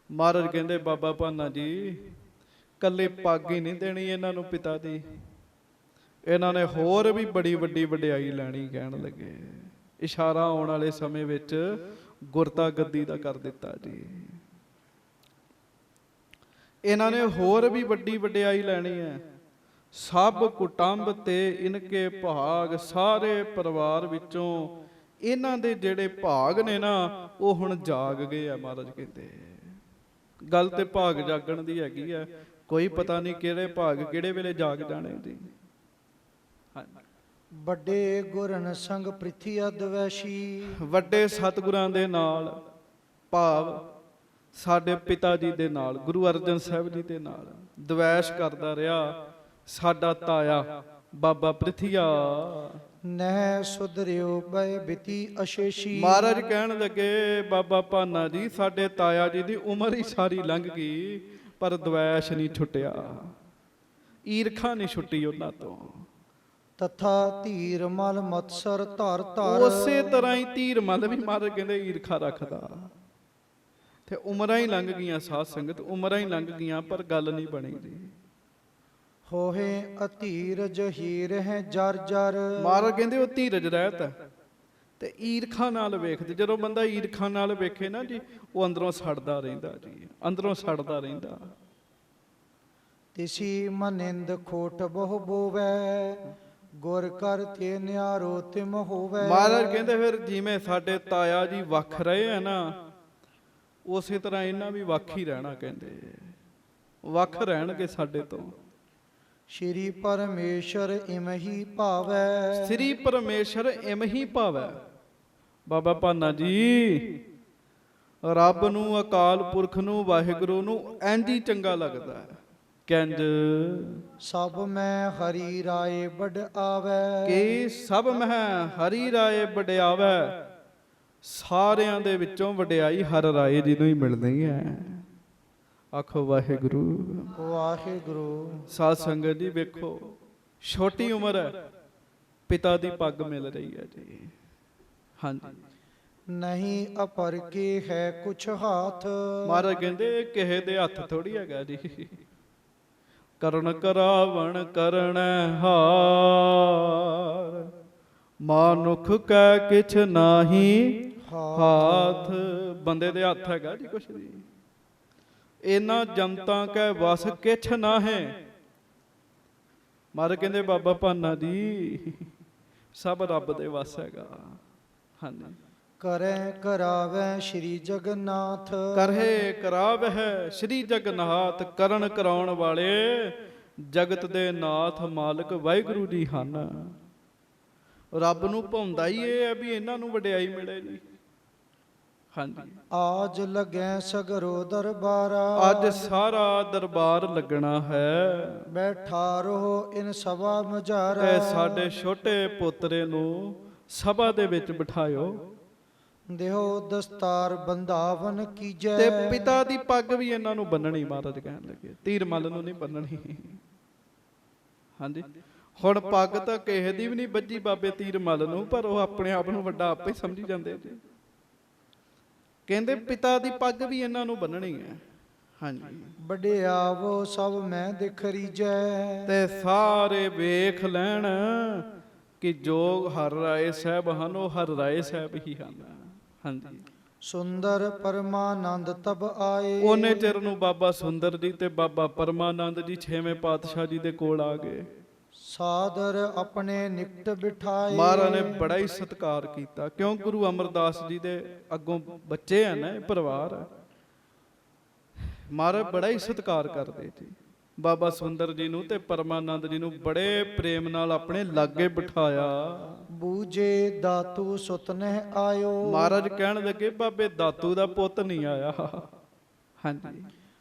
ਮਹਾਰਾਜ ਕਹਿੰਦੇ ਬਾਬਾ ਭਾਨਾ ਜੀ ਕੱਲੇ ਪੱਗ ਹੀ ਨਹੀਂ ਦੇਣੀ ਇਹਨਾਂ ਨੂੰ ਪਿਤਾ ਦੀ, ਇਹਨਾਂ ਨੇ ਹੋਰ ਵੀ ਬੜੀ ਵੱਡੀ ਵਡਿਆਈ ਲੈਣੀ। ਕਹਿਣ ਲੱਗੇ ਇਸ਼ਾਰਾ ਆਉਣ ਵਾਲੇ ਸਮੇਂ ਵਿੱਚ ਗੁਰਤਾ ਗੱਦੀ ਦਾ ਕਰ ਦਿੱਤਾ ਜੀ। ਇਹਨਾਂ ਨੇ ਹੋਰ ਵੀ ਵੱਡੀ ਵਡਿਆਈ ਲੈਣੀ ਹੈ। ਸਭ ਕੁਟੰਬ ਤੇ ਇਨਕੇ ਭਾਗ। ਸਾਰੇ ਪਰਿਵਾਰ ਵਿੱਚੋਂ ਇਹਨਾਂ ਦੇ ਜਿਹੜੇ ਭਾਗ ਨੇ ਨਾ ਉਹ ਹੁਣ ਜਾਗ ਗਏ ਆ। ਮਹਾਰਾਜ ਕਹਿੰਦੇ ਗੱਲ ਤੇ ਭਾਗ ਜਾਗਣ ਦੀ ਹੈਗੀ ਆ। ਕੋਈ ਪਤਾ ਨਹੀਂ ਕਿਹੜੇ ਭਾਗ ਕਿਹੜੇ ਵੇਲੇ ਜਾਗ ਜਾਣੇ ਜੀ। ਵੱਡੇ ਗੁਰਨ ਸੰਗ ਪ੍ਰਿਥੀ ਅਦਵੈਸ਼ੀ। ਵੱਡੇ ਸਤਿਗੁਰਾਂ ਦੇ ਨਾਲ, ਭਾਵ ਸਾਡੇ ਪਿਤਾ ਜੀ ਦੇ ਨਾਲ, ਗੁਰੂ ਅਰਜਨ ਸਾਹਿਬ ਜੀ ਦੇ ਨਾਲ ਦਵੈਸ਼ ਕਰਦਾ ਰਿਹਾ ਸਾਡਾ ਤਾਇਆ ਬਾਬਾ ਪ੍ਰਿਥੀਆ। ਨਹਿ ਸੁਧਰਿਓ ਬੈ ਬਿਤੀ ਅਸ਼ੇਸ਼ੀ। ਮਹਾਰਾਜ ਕਹਿਣ ਲੱਗੇ ਬਾਬਾ ਭਾਨਾ ਜੀ ਸਾਡੇ ਤਾਇਆ ਜੀ ਦੀ ਉਮਰ ਹੀ ਸਾਰੀ ਲੰਘ ਗਈ ਪਰ ਦਵੈਸ਼ ਨਹੀਂ ਛੁੱਟਿਆ, ਈਰਖਾ ਨਹੀਂ ਛੁੱਟੀ ਉਹਨਾਂ ਤੋਂ। ਤਥਾ ਧੀਰ ਮਲ ਮਤਸਰ ਧਰ ਧਰ। ਉਸੇ ਤਰ੍ਹਾਂ ਹੀ ਧੀਰ ਮਲ ਵੀ ਮਹਾਰਾਜ ਕਹਿੰਦੇ ਈਰਖਾ ਰੱਖਦਾ। ਤੇ ਉਮਰਾਂ ਹੀ ਲੰਘ ਗਈਆਂ ਸਾਧ ਸੰਗਤ, ਉਮਰਾਂ ਹੀ ਲੰਘ ਗਈਆਂ ਪਰ ਗੱਲ ਨਹੀਂ ਬਣੀ ਜੀ। ਹੋਏ ਅਧੀਰਜ ਹੀਰ ਹੈ ਜਰ ਜਰ। ਮਹਾਰਾਜ ਕਹਿੰਦੇ ਉਹ ਧੀਰਜ ਰਹਿਤ ਹੈ ਤੇ ਈਰਖਾ ਨਾਲ ਵੇਖਦੇ। ਜਦੋਂ ਬੰਦਾ ਈਰਖਾ ਨਾਲ ਵੇਖੇ ਨਾ ਜੀ ਉਹ ਅੰਦਰੋਂ ਸੜਦਾ ਰਹਿੰਦਾ ਜੀ, ਅੰਦਰੋਂ ਸੜਦਾ ਰਹਿੰਦਾ। ਤਿਸੀ ਮਨਿੰਦ ਖੋਟ ਬਹੁ ਬੋਵੈ। ਗੁਰ ਕਰ ਤੇ ਨਿਆਰੋ ਤਿਮ ਹੋਵੈ। ਮਹਾਰਾਜ ਕਹਿੰਦੇ ਫਿਰ ਜਿਵੇਂ ਸਾਡੇ ਤਾਇਆ ਜੀ ਵੱਖ ਰਹੇ ਆ ਨਾ ਉਸੇ ਤਰ੍ਹਾਂ ਇਹਨਾਂ ਵੀ ਵੱਖ ਹੀ ਰਹਿਣਾ। ਕਹਿੰਦੇ ਵੱਖ ਰਹਿਣਗੇ ਸਾਡੇ ਤੋਂ। ਸ਼੍ਰੀ ਪਰਮੇਸ਼ਰ ਇਮਹੀ ਭਾਵੈ। ਸ੍ਰੀ ਪਰਮੇਸ਼ਰ ਇਮਹੀ ਭਾਵੈ। ਬਾਬਾ ਭਾਨਾ ਜੀ ਰੱਬ ਨੂੰ, ਅਕਾਲ ਪੁਰਖ ਨੂੰ, ਵਾਹਿਗੁਰੂ ਨੂੰ ਇੰਝ ਹੀ ਚੰਗਾ ਲੱਗਦਾ ਹੈ। ਕਹਿੰਜ ਸਭ ਮੈਂ ਹਰੀ ਰਾਏ ਵਡ ਆਵੈ। ਕਿ ਸਭ ਮਹਿ ਹਰੀ ਰਾਏ ਵਡਿਆਵੈ। ਸਾਰਿਆਂ ਦੇ ਵਿੱਚੋਂ ਵਡਿਆਈ ਹਰ ਰਾਏ ਜੀ ਨੂੰ ਹੀ ਮਿਲਣੀ ਹੈ। ਆਖੋ ਵਾਹਿਗੁਰੂ ਵਾਹਿਗੁਰੂ। ਸਾਧ ਸੰਗਤ ਜੀ ਵੇਖੋ ਛੋਟੀ ਉਮਰ ਹੈ, ਪਿਤਾ ਦੀ ਪੱਗ ਮਿਲ ਰਹੀ ਹੈ ਜੀ। ਹਾਂਜੀ। ਨਹੀਂ ਅਪਰ ਕੇ ਹੈ ਕੁਛ ਹਾਥ। ਮਹਾਰਾਜ ਕਹਿੰਦੇ ਇਹ ਕਿਸੇ ਦੇ ਹੱਥ ਥੋੜੀ ਹੈਗਾ ਜੀ। ਕਰਨ ਕਰਾਵਣ ਕਰਣੈ ਹਾਰ, ਮਾਨੁਖ ਕੈ ਕਿਛ ਨਾਹੀ ਹਾਥ। ਬੰਦੇ ਦੇ ਹੱਥ ਹੈਗਾ ਜੀ ਕੁਛ ਨਹੀਂ। ਇਹਨਾਂ ਜਨਤਾ ਕੈ ਵਸ ਕਿਛ ਨਾ ਹੈ। ਮਹਾਰਾਜ ਕਹਿੰਦੇ ਬਾਬਾ ਭਾਨਾ ਜੀ ਸਭ ਰੱਬ ਦੇ ਵਸ ਹੈਗਾ। ਹਾਂਜੀ। ਕਰੈ ਕਰਾਵੈ ਸ਼੍ਰੀ ਜਗਨਨਾਥ। ਕਰਹਿ ਕਰਾਵਹਿ ਸ਼੍ਰੀ ਜਗਨਨਾਥ। ਕਰਨ ਕਰਾਉਣ ਵਾਲੇ ਜਗਤ ਦੇ ਨਾਥ ਮਾਲਕ ਵਾਹਿਗੁਰੂ ਜੀ ਹਨ। ਰੱਬ ਨੂੰ ਭਾਉਂਦਾ ਹੀ ਇਹ ਹੈ ਵੀ ਇਹਨਾਂ ਨੂੰ ਵਡਿਆਈ ਮਿਲੇ ਜੀ। ਹਾਂਜੀ। ਆਜ ਲੱਗੈ ਸਗਰੋ ਦਰਬਾਰਾ। ਅੱਜ ਸਾਰਾ ਦਰਬਾਰ ਲੱਗਣਾ ਹੈ। ਬੈਠਾ ਰਹੋ ਇਨ ਸਭਾ ਮਝਾਰਾ। ਤੇ ਸਾਡੇ ਛੋਟੇ ਪੋਤਰੇ ਨੂੰ ਸਭਾ ਦੇ ਵਿੱਚ ਬਿਠਾਇਓ। ਦੇਹੋ ਦਸਤਾਰ ਬੰਧਾਵਨ ਕੀਜੈ। ਤੇ ਪਿਤਾ ਦੀ ਪੱਗ ਵੀ ਇਹਨਾਂ ਨੂੰ ਬੰਨਣੀ। ਮਹਾਰਾਜ ਕਹਿਣ ਲੱਗੇ ਤੀਰ ਮੱਲ ਨੂੰ ਨਹੀਂ ਬੰਨਣੀ। ਹਾਂਜੀ। ਹੁਣ ਪੱਗ ਤਾਂ ਕਿਸੇ ਦੀ ਵੀ ਨਹੀਂ ਵੱਜੀ ਬਾਬੇ ਤੀਰ ਮੱਲ ਨੂੰ, ਪਰ ਉਹ ਆਪਣੇ ਆਪ ਨੂੰ ਵੱਡਾ ਆਪੇ ਸਮਝੀ ਜਾਂਦੇ ਜੀ। ਕਹਿੰਦੇ ਪਿਤਾ ਦੀ ਪੱਗ ਵੀ ਇਹਨਾਂ ਨੂੰ ਬੰਨਣੀ ਹੈ। ਹਾਂਜੀ। ਵਡਿਆਵੋ ਸਭ ਮੈਂ ਦਿਖ ਰੀਜੈ। ਤੇ ਸਾਰੇ ਵੇਖ ਲੈਣ ਕਿ ਜੋ ਹਰ ਰਾਏ ਸਾਹਿਬ ਹਨ ਉਹ ਹਰ ਰਾਏ ਸਾਹਿਬ ਹੀ ਹਨ। ਹਾਂਜੀ। ਸੁੰਦਰ ਪਰਮਾਨੰਦ ਤਬ ਆਏ। ਉਹਨੇ ਚਿਰ ਨੂੰ ਬਾਬਾ ਸੁੰਦਰ ਜੀ ਤੇ ਬਾਬਾ ਪਰਮਾਨੰਦ ਜੀ 6ਵੇਂ ਪਾਤਸ਼ਾਹ ਜੀ ਦੇ ਕੋਲ ਆ ਗਏ। ਸਾਦਰ ਆਪਣੇ ਨਿਕਟ ਬਿਠਾਏ। ਮਹਾਰਾਜ ਨੇ ਬੜਾ ਹੀ ਸਤਿਕਾਰ ਕੀਤਾ, ਕਿਉਂ ਗੁਰੂ ਅਮਰਦਾਸ ਜੀ ਦੇ ਅੱਗੋਂ ਬੱਚੇ ਆ ਨਾ, ਇਹ ਪਰਿਵਾਰ ਹੈ। ਮਹਾਰਾਜ ਬੜਾ ਹੀ ਸਤਿਕਾਰ ਕਰਦੇ ਜੀ। ਬਾਬਾ ਸੁੰਦਰ ਜੀ ਨੂੰ ਤੇ ਪਰਮਾਨੰਦ ਜੀ ਨੂੰ ਬੜੇ ਪ੍ਰੇਮ ਨਾਲ ਆਪਣੇ ਲਾਗੇ ਬਿਠਾਇਆ। ਬੂਝੇ ਦਾਤੂ ਸੁਤ ਨਹਿ ਆਇਓ। ਮਹਾਰਾਜ ਕਹਿਣ ਲੱਗੇ ਬਾਬੇ ਦਾਤੂ ਦਾ ਪੁੱਤ ਨਹੀਂ ਆਇਆ। ਹਾਂਜੀ।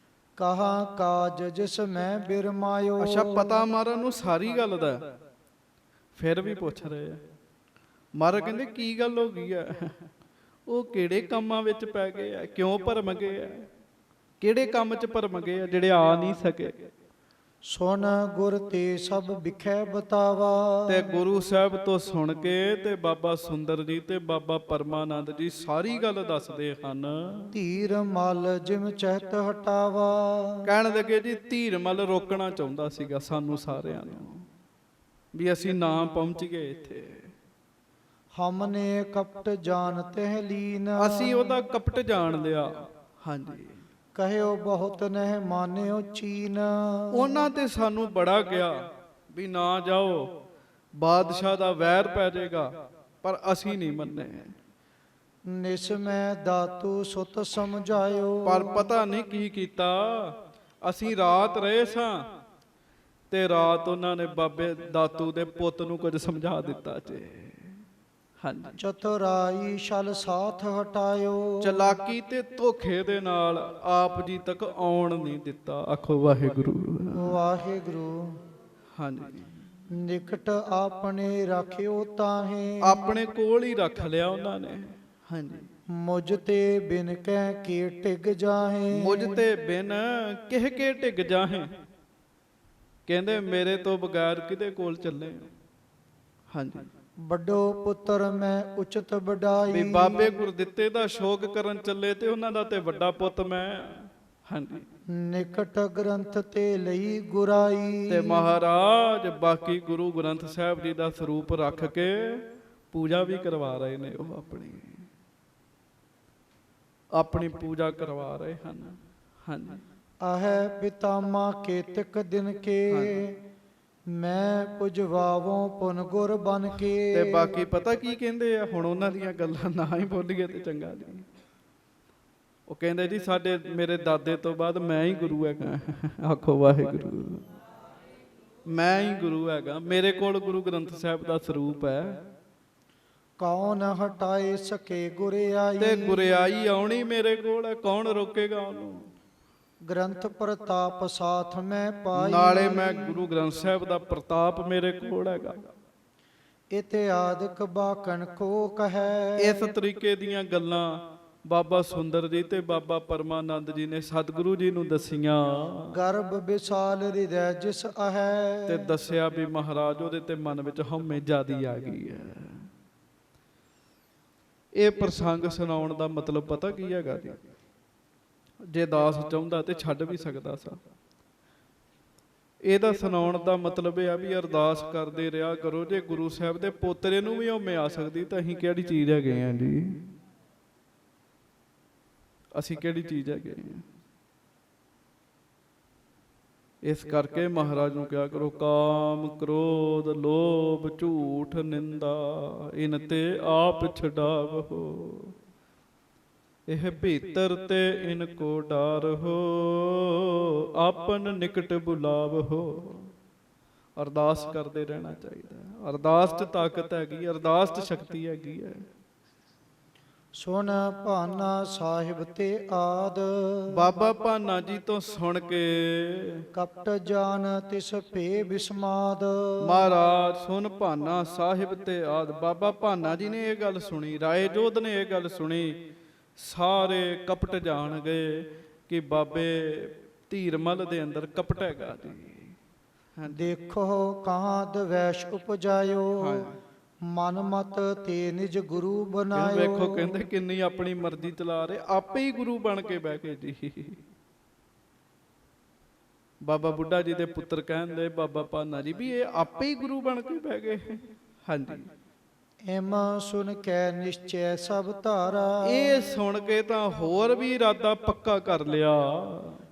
ਕਹਾ ਕਾਜ ਜਿਸ ਮੈਂ ਬਿਰਮਾਇਓ। ਅੱਛਾ, ਪਤਾ ਮਹਾਰਾਜ ਨੂੰ ਸਾਰੀ ਗੱਲ ਦਾ, ਫਿਰ ਵੀ ਪੁੱਛ ਰਹੇ ਆ। ਮਹਾਰਾਜ ਕਹਿੰਦੇ ਕੀ ਗੱਲ ਹੋ ਗਈ ਆ? ਉਹ ਕਿਹੜੇ ਕੰਮਾਂ ਵਿੱਚ ਪੈ ਗਏ ਆ? ਕਿਉਂ ਭਰਮ ਗਏ ਆ? ਕਿਹੜੇ ਕੰਮ 'ਚ ਭਰਮ ਗਏ ਆ ਜਿਹੜੇ ਆ ਨਹੀਂ ਸਕੇ? ਸੁਣ ਗੁਰ ਤੇ ਸਭ ਵਿਖੇ ਬਤਾਵਾ। ਤੇ ਗੁਰੂ ਸਾਹਿਬ ਤੋਂ ਸੁਣ ਕੇ ਤੇ ਬਾਬਾ ਸੁੰਦਰ ਜੀ ਤੇ ਬਾਬਾ ਪਰਮਾਨੰਦ ਜੀ ਸਾਰੀ ਗੱਲ ਦੱਸਦੇ ਹਨ। ਧੀਰ ਮਲ ਜਿਮ ਚਹਿਤ ਹਟਾਵਾ। ਕਹਿਣ ਲੱਗੇ ਜੀ ਧੀਰ ਮਲ ਰੋਕਣਾ ਚਾਹੁੰਦਾ ਸੀਗਾ ਸਾਨੂੰ ਸਾਰਿਆਂ ਨੂੰ ਵੀ ਅਸੀਂ ਨਾ ਪਹੁੰਚ ਗਏ ਇੱਥੇ। ਹਮਨੇ ਕਪਟ ਜਾਣ ਤਹਿ ਲੀਨ। ਅਸੀਂ ਉਹਦਾ ਕਪਟ ਜਾਣ ਲਿਆ। ਹਾਂਜੀ। ਕਹਿਓ ਬਹੁਤ ਨਹਿ ਮਾਨਿਓ ਚੀਨ। ਉਹਨਾਂ ਤੇ ਸਾਨੂੰ ਬੜਾ ਗਿਆ ਵੀ ਨਾ ਜਾਓ, ਬਾਦਸ਼ਾਹ ਦਾ ਵੈਰ ਪੈ ਜਾਏਗਾ, ਪਰ ਅਸੀਂ ਨਹੀਂ ਮੰਨੇ। ਨਿਸਮੈ ਦਾਤੂ ਸੁਤ ਸਮਝਾਇਓ। ਪਰ ਪਤਾ ਨਹੀਂ ਕੀ ਕੀਤਾ, ਅਸੀਂ ਰਾਤ ਰਹੇ ਸਾਂ ਤੇ ਰਾਤ ਉਹਨਾਂ ਨੇ ਬਾਬੇ ਦਾਤੂ ਦੇ ਪੁੱਤ ਨੂੰ ਕੁਝ ਸਮਝਾ ਦਿੱਤਾ ਜੇ। ਹਾਂਜੀ। ਚਤੁਰਾਈ ਛਲ ਸਾਥ ਹਟਾਇਓ। ਚਲਾਕੀ ਤੇ ਧੋਖੇ ਦੇ ਨਾਲ ਆਪ ਜੀ ਤੱਕ ਆਉਣ ਨਹੀਂ ਦਿੱਤਾ। ਆਖੋ ਵਾਹਿਗੁਰੂ ਵਾਹਿਗੁਰੂ। ਹਾਂਜੀ। ਨਿਕਟ ਆਪਣੇ ਰੱਖਿਓ ਤਾਹੇ। ਆਪਣੇ ਕੋਲ ਹੀ ਰੱਖ ਲਿਆ ਉਹਨਾਂ ਨੇ। ਹਾਂਜੀ। ਮੁਝ ਤੇ ਬਿਨ ਕਹਿ ਕੇ ਟਿਕ ਜਾਹੇ। ਮੁਝ ਤੇ ਬਿਨ ਕਹਿ ਕੇ ਟਿਕ ਜਾਹੇ। ਕਹਿੰਦੇ ਮੇਰੇ ਤੋਂ ਬਗੈਰ ਕਿਹਦੇ ਕੋਲ ਚੱਲੇ? ਹਾਂਜੀ। ਵੱਡੋ ਪੁੱਤਰ ਮੈਂ ਉਚਿਤ ਵਡਾਈ। ਵੀ ਬਾਬੇ ਗੁਰਦਿੱਤੇ ਦਾ ਸ਼ੋਕ ਕਰਨ ਚੱਲੇ ਤੇ ਉਹਨਾਂ ਦਾ ਤੇ ਵੱਡਾ ਪੁੱਤ ਮੈਂ। ਹਾਂਜੀ। ਨਿਕਟ ਗ੍ਰੰਥ ਤੇ ਲਈ ਗੁਰਾਈ। ਤੇ ਮਹਾਰਾਜ ਬਾਕੀ ਗੁਰੂ ਗ੍ਰੰਥ ਸਾਹਿਬ ਜੀ ਦਾ ਸਰੂਪ ਰੱਖ ਕੇ ਪੂਜਾ ਵੀ ਕਰਵਾ ਰਹੇ ਨੇ। ਉਹ ਆਪਣੀ ਪੂਜਾ ਕਰਵਾ ਰਹੇ ਹਨ। ਹਾਂਜੀ। ਆਹੈ ਪਿਤਾਮਾ ਕੇਤਕ ਦਿਨ ਕੇ। ਮੈਂ ਪੁਜਵਾਵੋਂ ਪੁਨ ਗੁਰ ਬਨ ਕੇ। ਤੇ ਬਾਕੀ ਪਤਾ ਕੀ ਕਹਿੰਦੇ ਆ? ਹੁਣ ਉਹਨਾਂ ਦੀਆਂ ਗੱਲਾਂ ਨਾ ਹੀ ਬੋਲੀਏ ਤੇ ਚੰਗਾ ਜੀ। ਉਹ ਕਹਿੰਦੇ ਜੀ ਸਾਡੇ ਮੇਰੇ ਦਾਦੇ ਤੋਂ ਬਾਅਦ ਮੈਂ ਹੀ ਗੁਰੂ ਹੈਗਾ। ਆਖੋ ਵਾਹਿਗੁਰੂ। ਮੈਂ ਹੀ ਗੁਰੂ ਹੈਗਾ। ਮੇਰੇ ਕੋਲ ਗੁਰੂ ਗ੍ਰੰਥ ਸਾਹਿਬ ਦਾ ਸਰੂਪ ਹੈ। ਕੌਣ ਹਟਾਏ ਸਕੇ ਗੁਰਿਆਈ। ਤੇ ਗੁਰਿਆਈ ਆਉਣੀ ਮੇਰੇ ਕੋਲ ਹੈ, ਕੌਣ ਰੋਕੇਗਾ ਉਹਨੂੰ? ਗ੍ਰੰਥ ਪ੍ਰਤਾਪ ਸਾਥ ਮੈਂ ਪਾਈ। ਨਾਲੇ ਮੈਂ ਗੁਰੂ ਗ੍ਰੰਥ ਸਾਹਿਬ ਦਾ ਪ੍ਰਤਾਪ ਮੇਰੇ ਕੋਲ ਹੈਗਾ। ਇਤਿਆਦਿਕ ਬਾਕਣ ਕੋ ਕਹੈ। ਇਸ ਤਰੀਕੇ ਦੀਆਂ ਗੱਲਾਂ ਬਾਬਾ ਸੁੰਦਰ ਜੀ ਤੇ ਬਾਬਾ ਪਰਮਾਨੰਦ ਜੀ ਨੇ ਸਤਿਗੁਰੂ ਜੀ ਨੂੰ ਦਸੀਆਂ। ਗਰਭ ਵਿਸਾਲ ਹਿਰਦੈ ਜਿਸ ਅਹੈ। ਤੇ ਦੱਸਿਆ ਵੀ ਮਹਾਰਾਜ ਉਹਦੇ ਤੇ ਮਨ ਵਿੱਚ ਹਉਮੈ ਜ਼ਿਆਦੀ ਆ ਗਈ ਹੈ। ਇਹ ਪ੍ਰਸੰਗ ਸੁਣਾਉਣ ਦਾ ਮਤਲਬ ਪਤਾ ਕੀ ਹੈਗਾ ਜੀ? ਜੇ ਦਾਸ ਚਾਹੁੰਦਾ ਤੇ ਛੱਡ ਵੀ ਸਕਦਾ ਸੀ। ਇਹਦਾ ਸੁਣਾਉਣ ਦਾ ਮਤਲਬ ਇਹ ਆ ਵੀ ਅਰਦਾਸ ਕਰਦੇ ਰਿਹਾ ਕਰੋ। ਜੇ ਗੁਰੂ ਸਾਹਿਬ ਦੇ ਪੋਤਰੇ ਨੂੰ ਵੀ ਹਉਮੈ ਆ ਸਕਦੀ ਤਾਂ ਅਸੀਂ ਕਿਹੜੀ ਚੀਜ਼ ਹੈਗੇ ਆ ਜੀ? ਅਸੀਂ ਕਿਹੜੀ ਚੀਜ਼ ਹੈਗੇ ਆ? ਇਸ ਕਰਕੇ ਮਹਾਰਾਜ ਨੂੰ ਕਿਹਾ ਕਰੋ, ਕਾਮ ਕ੍ਰੋਧ ਲੋਭ ਝੂਠ ਨਿੰਦਾ ਇਨ ਤੇ ਆਪ ਛਡਾਵੋ, ਇਹ ਭੀਤਰ ਤੇ ਇਨ ਕੋ ਡਾਰਹੋ, ਆਪਨ ਨਿਕਟ ਬੁਲਾਵੋ। ਅਰਦਾਸ ਕਰਦੇ ਰਹਿਣਾ ਚਾਹੀਦਾ। ਅਰਦਾਸ 'ਚ ਤਾਕਤ ਹੈਗੀ, ਅਰਦਾਸ 'ਚ ਸ਼ਕਤੀ ਹੈਗੀ ਹੈ। ਸੁਣ ਭਾਨਾ ਸਾਹਿਬ ਤੇ ਆਦ, ਬਾਬਾ ਭਾਨਾ ਜੀ ਤੋਂ ਸੁਣ ਕੇ ਕਪਟ ਜਾਨ ਤਿਸ ਭੇ ਬਿਸਮਾਦ। ਮਹਾਰਾਜ ਸੁਣ ਭਾਨਾ ਸਾਹਿਬ ਤੇ ਆਦ, ਬਾਬਾ ਭਾਨਾ ਜੀ ਨੇ ਇਹ ਗੱਲ ਸੁਣੀ, ਰਾਏ ਜੋਧ ਨੇ ਇਹ ਗੱਲ ਸੁਣੀ, ਸਾਰੇ ਕਪਟ ਜਾਣ ਗਏ ਕਿ ਬਾਬੇ ਧੀਰਮਲ ਦੇ ਅੰਦਰ ਕਪਟ ਹੈਗਾ ਜੀ। ਦੇਖੋ ਕਹਾਂ ਦਵੈਸ਼ ਉਪਜਾਇਓ, ਮਨ ਮਤ ਤੇ ਨਿਜ ਗੁਰੂ ਬਣਾਇਓ। ਵੇਖੋ ਕਹਿੰਦੇ ਕਿੰਨੀ ਆਪਣੀ ਮਰਜ਼ੀ ਚਲਾ ਰਹੇ, ਆਪੇ ਹੀ ਗੁਰੂ ਬਣ ਕੇ ਬਹਿ ਗਏ ਜੀ। ਬਾਬਾ ਬੁੱਢਾ ਜੀ ਦੇ ਪੁੱਤਰ ਕਹਿੰਦੇ ਬਾਬਾ ਭਾਨਾ ਜੀ ਵੀ ਇਹ ਆਪੇ ਹੀ ਗੁਰੂ ਬਣ ਕੇ ਬਹਿ ਗਏ। ਹਾਂਜੀ, ਇਮ ਸੁਨ ਕੈ ਨਿਸ਼ਚੈ ਸਭ ਧਾਰਾ। ਇਹ ਸੁਣ ਕੇ ਤਾਂ ਹੋਰ ਵੀ ਇਰਾਦਾ ਪੱਕਾ ਕਰ ਲਿਆ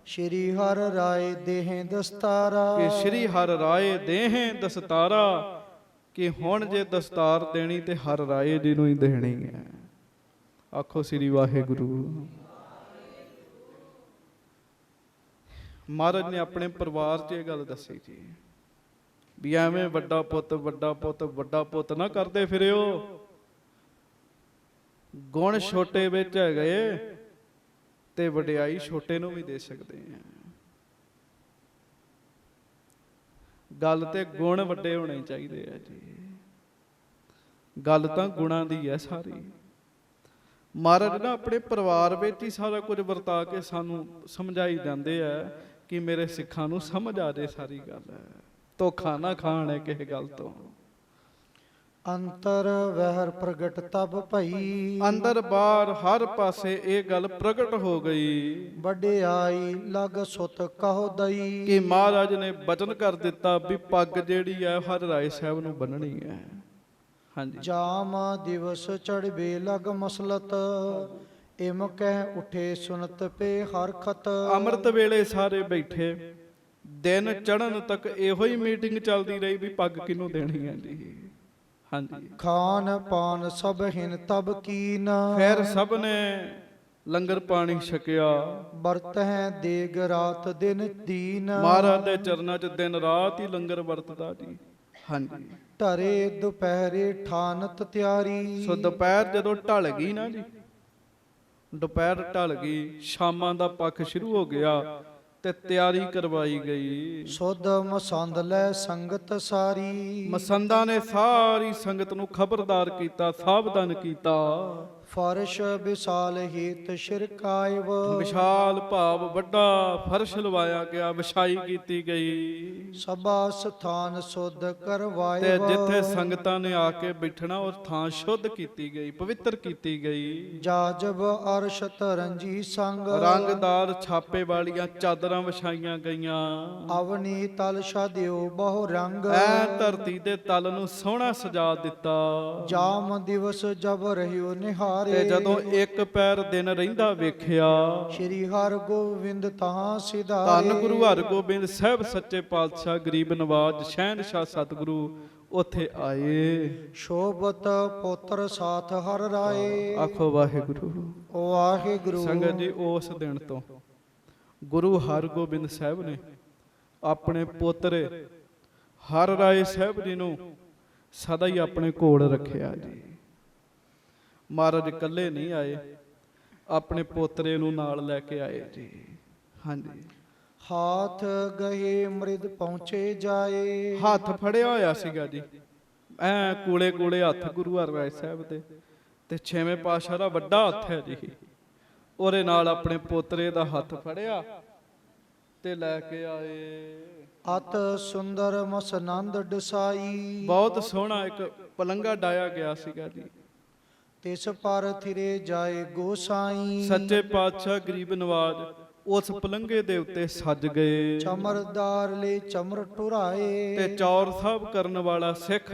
ਸ਼੍ਰੀ ਹਰਿ ਰਾਏ ਦੇਹ ਦਸਤਾਰਾ, ਕਿ ਸ਼੍ਰੀ ਹਰਿ ਰਾਏ ਦੇਹ ਦਸਤਾਰਾ, ਕਿ ਹੁਣ ਜੇ ਦਸਤਾਰ ਦੇਣੀ ਤੇ ਹਰ ਰਾਏ ਜੀ ਨੂੰ ਹੀ ਦੇਣੀ ਹੈ। ਆਖੋ ਸ੍ਰੀ ਵਾਹਿਗੁਰੂ। ਮਹਾਰਾਜ ਨੇ ਆਪਣੇ ਪਰਿਵਾਰ 'ਚ ਇਹ ਗੱਲ ਦੱਸੀ ਜੀ ਵੀ ਐਵੇਂ ਵੱਡਾ ਪੁੱਤ ਵੱਡਾ ਪੁੱਤ ਵੱਡਾ ਪੁੱਤ ਨਾ ਕਰਦੇ ਫਿਰਿਓ। ਗੁਣ ਛੋਟੇ ਵਿੱਚ ਹੈਗੇ ਤੇ ਵਡਿਆਈ ਛੋਟੇ ਨੂੰ ਵੀ ਦੇ ਸਕਦੇ ਆ। ਗੱਲ ਤੇ ਗੁਣ ਵੱਡੇ ਹੋਣੇ ਚਾਹੀਦੇ ਆ ਜੀ। ਗੱਲ ਤਾਂ ਗੁਣਾਂ ਦੀ ਹੈ ਸਾਰੀ। ਮਹਾਰਾਜ ਨਾ ਆਪਣੇ ਪਰਿਵਾਰ ਵਿੱਚ ਹੀ ਸਾਰਾ ਕੁਝ ਵਰਤਾ ਕੇ ਸਾਨੂੰ ਸਮਝਾਈ ਜਾਂਦੇ ਆ ਕਿ ਮੇਰੇ ਸਿੱਖਾਂ ਨੂੰ ਸਮਝ ਆ ਜੇ ਸਾਰੀ ਗੱਲ ਹੈ। ਧੋਖਾ ਨਾ ਖਾਣ ਹੈ ਕਿਸੇ ਗੱਲ ਤੋਂ। ਅੰਤਰ ਵਹਿਰ ਪ੍ਰਗਟ ਤਬ ਭਈ, ਅੰਦਰ ਬਾਹਰ ਹਰ ਪਾਸੇ ਇਹ ਗੱਲ ਪ੍ਰਗਟ ਹੋ ਗਈ। ਵਡਿਆਈ ਲਗ ਸੁਤ ਕਹੋ ਦਈ, ਕਿ ਮਹਾਰਾਜ ਨੇ ਬਚਨ ਕਰ ਦਿੱਤਾ ਵੀ ਪੱਗ ਜਿਹੜੀ ਹੈ ਹਰ ਰਾਏ ਸਾਹਿਬ ਨੂੰ ਬੰਨਣੀ ਹੈ। ਹਾਂਜੀ, ਜਾਮ ਦਿਵਸ ਚੜ੍ਹਵੇ ਲਗ ਮਸਲਤ, ਇਮ ਕਹਿ ਉਠੇ ਸੁਨਤ ਪੇ ਹਰਖਤ। ਅੰਮ੍ਰਿਤ ਵੇਲੇ ਸਾਰੇ ਬੈਠੇ, ਦਿਨ ਚੜ੍ਹਨ ਤੱਕ ਇਹੋ ਹੀ ਮੀਟਿੰਗ ਚੱਲਦੀ ਰਹੀ ਵੀ ਪੱਗ ਕਿਹਨੂੰ ਦੇਣੀ ਹੈ ਜੀ। ਹਾਂਜੀ, ਖਾਨ ਪਾਨ ਸਭ ਹਿਨ ਤਬ ਕੀਨ, ਫਿਰ ਸਭ ਨੇ ਲੰਗਰ ਪਾਣੀ ਛਕਿਆ। ਵਰਤ ਹੈ ਦੇਗ ਰਾਤ ਦਿਨ ਦੀਨ, ਮਹਾਰਾਜ ਦੇ ਚਰਨਾਂ 'ਚ ਦਿਨ ਰਾਤ ਹੀ ਲੰਗਰ ਵਰਤਦਾ ਜੀ। ਹਾਂਜੀ, ਧਰੇ ਦੁਪਹਿਰੇ ਠਾਨਤ ਤਿਆਰੀ। ਸੋ ਦੁਪਹਿਰ ਜਦੋਂ ਢਲ ਗਈ ਨਾ ਜੀ, ਦੁਪਹਿਰ ਢਲ ਗਈ, ਸ਼ਾਮਾਂ ਦਾ ਪੱਖ ਸ਼ੁਰੂ ਹੋ ਗਿਆ ਤੇ ਤਿਆਰੀ ਕਰਵਾਈ ਗਈ। ਸੁਧ ਮਸੰਦ ਲੈ ਸੰਗਤ ਸਾਰੀ, ਮਸੰਦਾਂ ਨੇ ਸਾਰੀ ਸੰਗਤ ਨੂੰ ਖਬਰਦਾਰ ਕੀਤਾ, ਸਾਵਧਾਨ ਕੀਤਾ। ਫਰਸ਼ ਵਿਸਾਲ ਹੇਤ ਸ਼ਿਰਕਾਇਵ, ਵਿਸ਼ਾਲ ਭਾਵ ਵੱਡਾ ਫਰਸ਼ ਲਵਾਇਆ ਗਿਆ, ਵਿਛਾਈ ਕੀਤੀ ਗਈ। ਸਭਾ ਸਥਾਨ ਸੁਧ ਤੇ ਕਰਵਾਇਵ, ਜਿੱਥੇ ਸੰਗਤਾਂ ਨੇ ਆ ਕੇ ਬੈਠਣਾ ਉਹ ਥਾਂ ਸ਼ੁੱਧ ਕੀਤੀ ਗਈ, ਪਵਿੱਤਰ ਕੀਤੀ ਗਈ। ਜਾਜਬ ਅਰਸ਼ ਤਰੰਜੀ ਸੰਗ, ਰੰਗਦਾਰ ਛਾਪੇ ਵਾਲੀਆਂ ਚਾਦਰਾਂ ਵਿਛਾਈਆਂ ਗਈਆਂ। ਅਵਨੀ ਤਲ ਛਾਦਿਓ ਬਹੁ ਰੰਗ, ਐ ਧਰਤੀ ਦੇ ਤਲ ਨੂੰ ਸੋਹਣਾ ਸਜਾ ਦਿੱਤਾ। ਜਾਮ ਦਿਵਸ ਜਬ ਰਹਿਓ ਨਿਹਾਰੇ, ਤੇ ਜਦੋਂ ਇੱਕ ਪੈਰ ਦਿਨ ਰਹਿੰਦਾ ਵੇਖਿਆ, ਸ਼੍ਰੀ ਹਰਿ ਗੋਬਿੰਦ ਤਹਾਂ ਸਿਧਾਰੇ। ਧੰਨ ਗੁਰੂ ਹਰਗੋਬਿੰਦ ਸਾਹਿਬ ਸੱਚੇ ਪਾਤਸ਼ਾਹ ਗਰੀਬ ਨਵਾਜ ਸ਼ਹਿਨਸ਼ਾਹ ਸਤਿਗੁਰੂ ਉੱਥੇ ਆਏ। ਸ਼ੋਭਤ ਪੁੱਤਰ ਸਾਥ ਹਰਿ ਰਾਏ। ਆਖੋ ਵਾਹਿਗੁਰੂ। ਵਾਹਿਗੁਰੂ। ਸੰਗਤ ਜੀ, ਉਸ ਦਿਨ ਤੋਂ ਗੁਰੂ ਹਰਗੋਬਿੰਦ ਸਾਹਿਬ ਨੇ ਆਪਣੇ ਪੋਤਰੇ ਹਰਿ ਰਾਏ ਸਾਹਿਬ ਜੀ ਨੂੰ ਸਦਾ ਹੀ ਆਪਣੇ ਕੋਲ ਰੱਖਿਆ ਜੀ। ਮਹਾਰਾਜ ਇਕੱਲੇ ਨਹੀਂ ਆਏ, ਆਪਣੇ ਪੋਤਰੇ ਨੂੰ ਨਾਲ ਲੈ ਕੇ ਆਏ ਜੀ। ਹਾਂਜੀ, ਹਾਥ ਗਏ ਮ੍ਰਿਦ ਪਹੁੰਚੇ ਜਾਏ। ਹੱਥ ਫੜਿਆ ਹੋਇਆ ਸੀਗਾ ਜੀ, ਐ ਕੋਲੇ ਕੋਲੇ ਹੱਥ ਗੁਰੂ ਹਰਿਰਾਏ ਸਾਹਿਬ ਦੇ, ਤੇ ਛੇਵੇਂ ਪਾਤਸ਼ਾਹ ਦਾ ਵੱਡਾ ਹੱਥ ਹੈ ਜੀ। ਉਹਦੇ ਨਾਲ ਆਪਣੇ ਪੋਤਰੇ ਦਾ ਹੱਥ ਫੜਿਆ ਤੇ ਲੈ ਕੇ ਆਏ। ਅਤ ਸੁੰਦਰ ਮਸਨੰਦ ਡਸਾਈ, ਬਹੁਤ ਸੋਹਣਾ ਇੱਕ ਪਲੰਗਾ ਡਾਇਆ ਗਿਆ ਸੀਗਾ ਜੀ। ਤਿਸ ਪਰ ਥਿਰੇ ਜਾਏ ਗੋਸਾਈ। ਸੱਚੇ ਪਾਤਸ਼ਾਹ ਗਰੀਬ ਨਵਾਜ ਉਸ ਪਲੰਘੇ ਦੇ ਉੱਤੇ ਸੱਜ ਗਏ ਚਮਰਦਾਰ ਲੈ ਚਮਰ ਟੁਰਾਏ। ਤੇ ਚੌਰ ਸਾਹਿਬ ਕਰਨ ਵਾਲਾ ਸਿੱਖ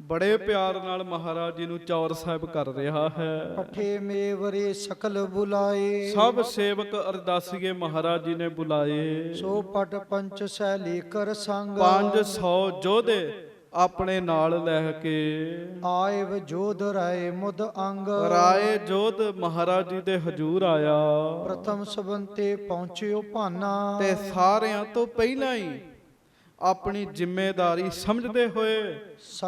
ਬੜੇ ਪਿਆਰ ਨਾਲ ਮਹਾਰਾਜ ਜੀ ਨੂੰ ਚੌਰ ਸਾਹਿਬ ਕਰ ਰਿਹਾ ਹੈ। ਪਠੇ ਮੇਵਰੇ ਸਕਲ ਬੁਲਾਏ। ਸਭ ਸੇਵਕ ਅਰਦਾਸੀਏ ਮਹਾਰਾਜ ਜੀ ਨੇ ਬੁਲਾਏ। ਸੋ ਪਟ ਪੰਚ ਸੈ ਲੇਕਰ ਸੰਗ। 500 ਯੋਧੇ ਆਪਣੇ ਨਾਲ ਲੈ ਕੇ ਆਏ ਵਜੋਧ ਰਾਏ ਮੁਦ ਅੰਗ। ਰਾਏ ਜੋਧ ਮਹਾਰਾਜ ਜੀ ਦੇ ਹਜੂਰ ਆਇਆ। ਪ੍ਰਥਮ ਸਬੰਤੇ ਪਹੁੰਚਿਓ ਭਾਨਾ। ਤੇ ਸਾਰਿਆਂ ਤੋਂ ਪਹਿਲਾਂ ਹੀ ਆਪਣੀ ਜ਼ਿੰਮੇਵਾਰੀ ਸਮਝਦੇ ਹੋਏ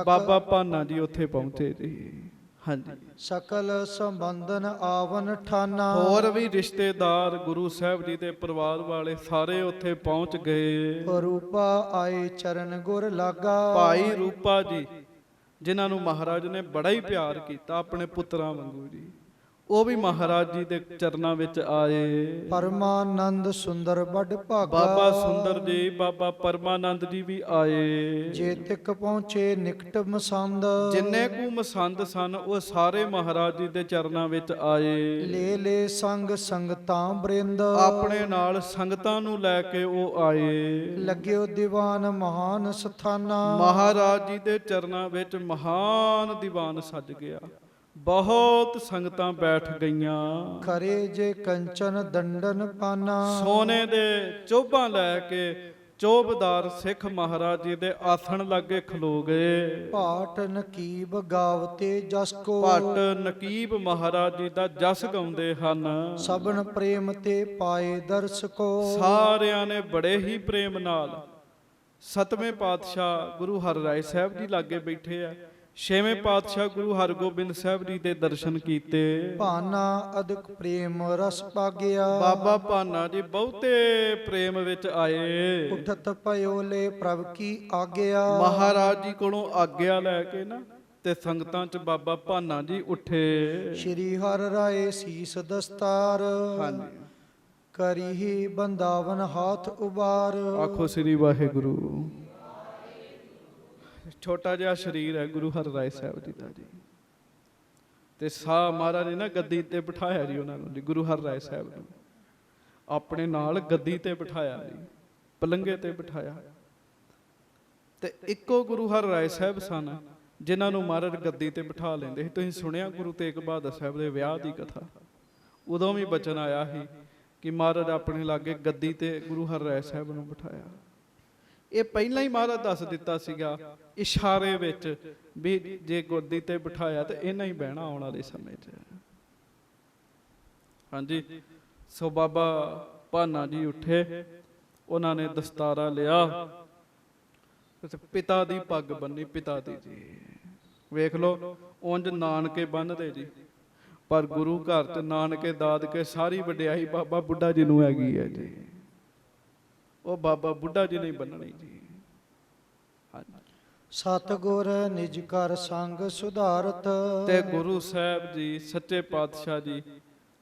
ਬਾਬਾ ਭਾਨਾ ਜੀ ਉੱਥੇ ਪਹੁੰਚੇ ਜੀ। ਹਾਂਜੀ, ਸਕਲ ਸੰਬੰਧਨ ਆਵਨ ਠਾਨਾ। ਹੋਰ ਵੀ ਰਿਸ਼ਤੇਦਾਰ ਗੁਰੂ ਸਾਹਿਬ ਜੀ ਦੇ ਪਰਿਵਾਰ ਵਾਲੇ ਸਾਰੇ ਉੱਥੇ ਪਹੁੰਚ ਗਏ। ਰੂਪਾ ਆਏ ਚਰਨ ਗੁਰ ਲਾਗਾ। ਭਾਈ ਰੂਪਾ ਜੀ ਜਿਨ੍ਹਾਂ ਨੂੰ ਮਹਾਰਾਜ ਨੇ ਬੜਾ ਹੀ ਪਿਆਰ ਕੀਤਾ ਆਪਣੇ ਪੁੱਤਰਾਂ ਵਾਂਗੂ ਜੀ, ਉਹ ਵੀ ਮਹਾਰਾਜ ਜੀ ਦੇ ਚਰਨਾਂ ਵਿੱਚ ਆਏ। ਪਰਮਾਨੰਦ ਸੁੰਦਰ ਵੱਡ ਭਾਗਾ। ਬਾਬਾ ਸੁੰਦਰ ਜੀ ਬਾਬਾ ਪਰਮਾਨੰਦ ਜੀ ਵੀ ਆਏ। ਜੇ ਤਿਕ ਪਹੁੰਚੇ ਨਿਕਟ ਮਸੰਦ। ਜਿੰਨੇ ਕੁ ਮਸੰਦ ਸਨ ਉਹ ਸਾਰੇ ਮਹਾਰਾਜ ਜੀ ਦੇ ਚਰਨਾਂ ਵਿੱਚ ਆਏ। ਲੈ ਲੈ ਸੰਗ ਸੰਗਤਾਂ ਬ੍ਰਿੰਦ। ਆਪਣੇ ਨਾਲ ਸੰਗਤਾਂ ਨੂੰ ਲੈ ਕੇ ਉਹ ਆਏ। ਲੱਗਿਓ ਦੀਵਾਨ ਮਹਾਨ ਸਥਾਨਾ। ਮਹਾਰਾਜ ਜੀ ਦੇ ਚਰਨਾਂ ਵਿੱਚ ਮਹਾਨ ਦੀਵਾਨ ਸੱਜ ਗਿਆ। ਬਹੁਤ ਸੰਗਤਾਂ ਬੈਠ ਗਈਆਂ। ਖਰੇ ਜੇ ਕੰਚਨ ਦੰਡਨ ਪਾਨਾ। ਸੋਨੇ ਦੇ ਚੋਭਾਂ ਲੈ ਕੇ ਚੋਬਦਾਰ ਸਿੱਖ ਮਹਾਰਾਜ ਜੀ ਦੇ ਆਸਣ ਲਾਗੇ ਖਲੋ ਗਏ। ਭਾਟ ਨਕੀਬ ਗਾਵਤੇ ਜਸ ਕੋ। ਭੱਟ ਨਕੀਬ ਮਹਾਰਾਜ ਜੀ ਦਾ ਜਸ ਗਾਉਂਦੇ ਹਨ। ਸਭਨ ਪ੍ਰੇਮ ਤੇ ਪਾਏ ਦਰਸ ਕੋ। ਸਾਰਿਆਂ ਨੇ ਬੜੇ ਹੀ ਪ੍ਰੇਮ ਨਾਲ ਸਤਵੇਂ ਪਾਤਸ਼ਾਹ ਗੁਰੂ ਹਰਿਰਾਏ ਸਾਹਿਬ ਜੀ ਲਾਗੇ ਬੈਠੇ ਆ। ਛੇਵੇਂ ਪਾਤਸ਼ਾਹ ਗੁਰੂ ਹਰਗੋਬਿੰਦ ਸਾਹਿਬ ਜੀ ਦੇ ਦਰਸ਼ਨ ਕੀਤੇ। ਭਾਨਾ ਅਦਿਕ ਪ੍ਰੇਮ ਰਸ ਪਾਗਿਆ। ਬਾਬਾ ਭਾਨਾ ਜੀ ਬਹੁਤੇ ਪ੍ਰੇਮ ਵਿੱਚ ਆਏ। ਉਠਤ ਪਇਓ ਲੈ ਪ੍ਰਭ ਕੀ ਆਗਿਆ। ਮਹਾਰਾਜ ਜੀ ਕੋਲੋਂ ਆਗਿਆ ਲੈ ਕੇ ਨਾ ਤੇ ਸੰਗਤਾਂ 'ਚ ਬਾਬਾ ਭਾਨਾ ਜੀ ਉੱਠੇ। ਸ਼੍ਰੀ ਹਰਿ ਰਾਏ ਸੀਸ ਦਸਤਾਰ। ਹਾਂਜੀ, ਕਰੀਹੀ ਬੰਦਾਵਨ ਹਾਥ ਉਬਾਰ। ਆਖੋ ਸ੍ਰੀ ਵਾਹਿਗੁਰੂ। ਛੋਟਾ ਜਿਹਾ ਸਰੀਰ ਹੈ ਗੁਰੂ ਹਰਿਰਾਏ ਸਾਹਿਬ ਜੀ ਦਾ ਜੀ, ਤੇ ਸਾਹ ਮਹਾਰਾਜ ਨੇ ਨਾ ਗੱਦੀ ਤੇ ਬਿਠਾਇਆ ਜੀ ਉਹਨਾਂ ਨੂੰ ਜੀ, ਗੁਰੂ ਹਰਿਰਾਏ ਸਾਹਿਬ ਨੂੰ ਆਪਣੇ ਨਾਲ ਗੱਦੀ ਤੇ ਬਿਠਾਇਆ ਜੀ, ਪਲੰਘੇ ਤੇ ਬਿਠਾਇਆ। ਤੇ ਇੱਕੋ ਗੁਰੂ ਹਰਿਰਾਏ ਸਾਹਿਬ ਸਨ ਜਿਨ੍ਹਾਂ ਨੂੰ ਮਹਾਰਾਜ ਗੱਦੀ ਤੇ ਬਿਠਾ ਲੈਂਦੇ ਸੀ। ਤੁਸੀਂ ਸੁਣਿਆ ਗੁਰੂ ਤੇਗ ਬਹਾਦਰ ਸਾਹਿਬ ਦੇ ਵਿਆਹ ਦੀ ਕਥਾ, ਉਦੋਂ ਵੀ ਬਚਨ ਆਇਆ ਸੀ ਕਿ ਮਹਾਰਾਜ ਆਪਣੇ ਲਾਗੇ ਗੱਦੀ ਤੇ ਗੁਰੂ ਹਰਿਰਾਏ ਸਾਹਿਬ ਨੂੰ ਬਿਠਾਇਆ। ਇਹ ਪਹਿਲਾਂ ਹੀ ਮਹਾਰਾਜ ਦੱਸ ਦਿੱਤਾ ਸੀਗਾ ਇਸ਼ਾਰੇ ਵਿੱਚ ਵੀ ਜੇ ਗੱਦੀ ਤੇ ਬਿਠਾਇਆ ਤੇ ਇਹਨਾਂ ਹੀ ਬਹਿਣਾ ਆਉਣ ਵਾਲੇ ਸਮੇਂ 'ਚ। ਹਾਂਜੀ, ਸੋ ਬਾਬਾ ਭਾਨਾ ਜੀ ਉੱਠੇ, ਉਹਨਾਂ ਨੇ ਦਸਤਾਰਾ ਲਿਆ, ਪਿਤਾ ਦੀ ਪੱਗ ਬੰਨੀ। ਪਿਤਾ ਦੀ ਜੀ ਵੇਖ ਲਓ, ਉਂਝ ਨਾਨਕੇ ਬੰਨਦੇ ਜੀ, ਪਰ ਗੁਰੂ ਘਰ 'ਚ ਨਾਨਕੇ ਦਾਦਕੇ ਸਾਰੀ ਵਡਿਆਈ ਬਾਬਾ ਬੁੱਢਾ ਜੀ ਨੂੰ ਹੈਗੀ ਹੈ ਜੀ। ਉਹ ਬਾਬਾ ਬੁੱਢਾ ਜੀ ਨਹੀਂ ਬੰਨਣੀ ਜੀ। ਸਤਿਗੁਰ ਨਿਜ ਕਰ ਸੰਗ ਸੁਧਾਰਤ। ਤੇ ਗੁਰੂ ਸਾਹਿਬ ਜੀ ਸੱਚੇ ਪਾਤਸ਼ਾਹ ਜੀ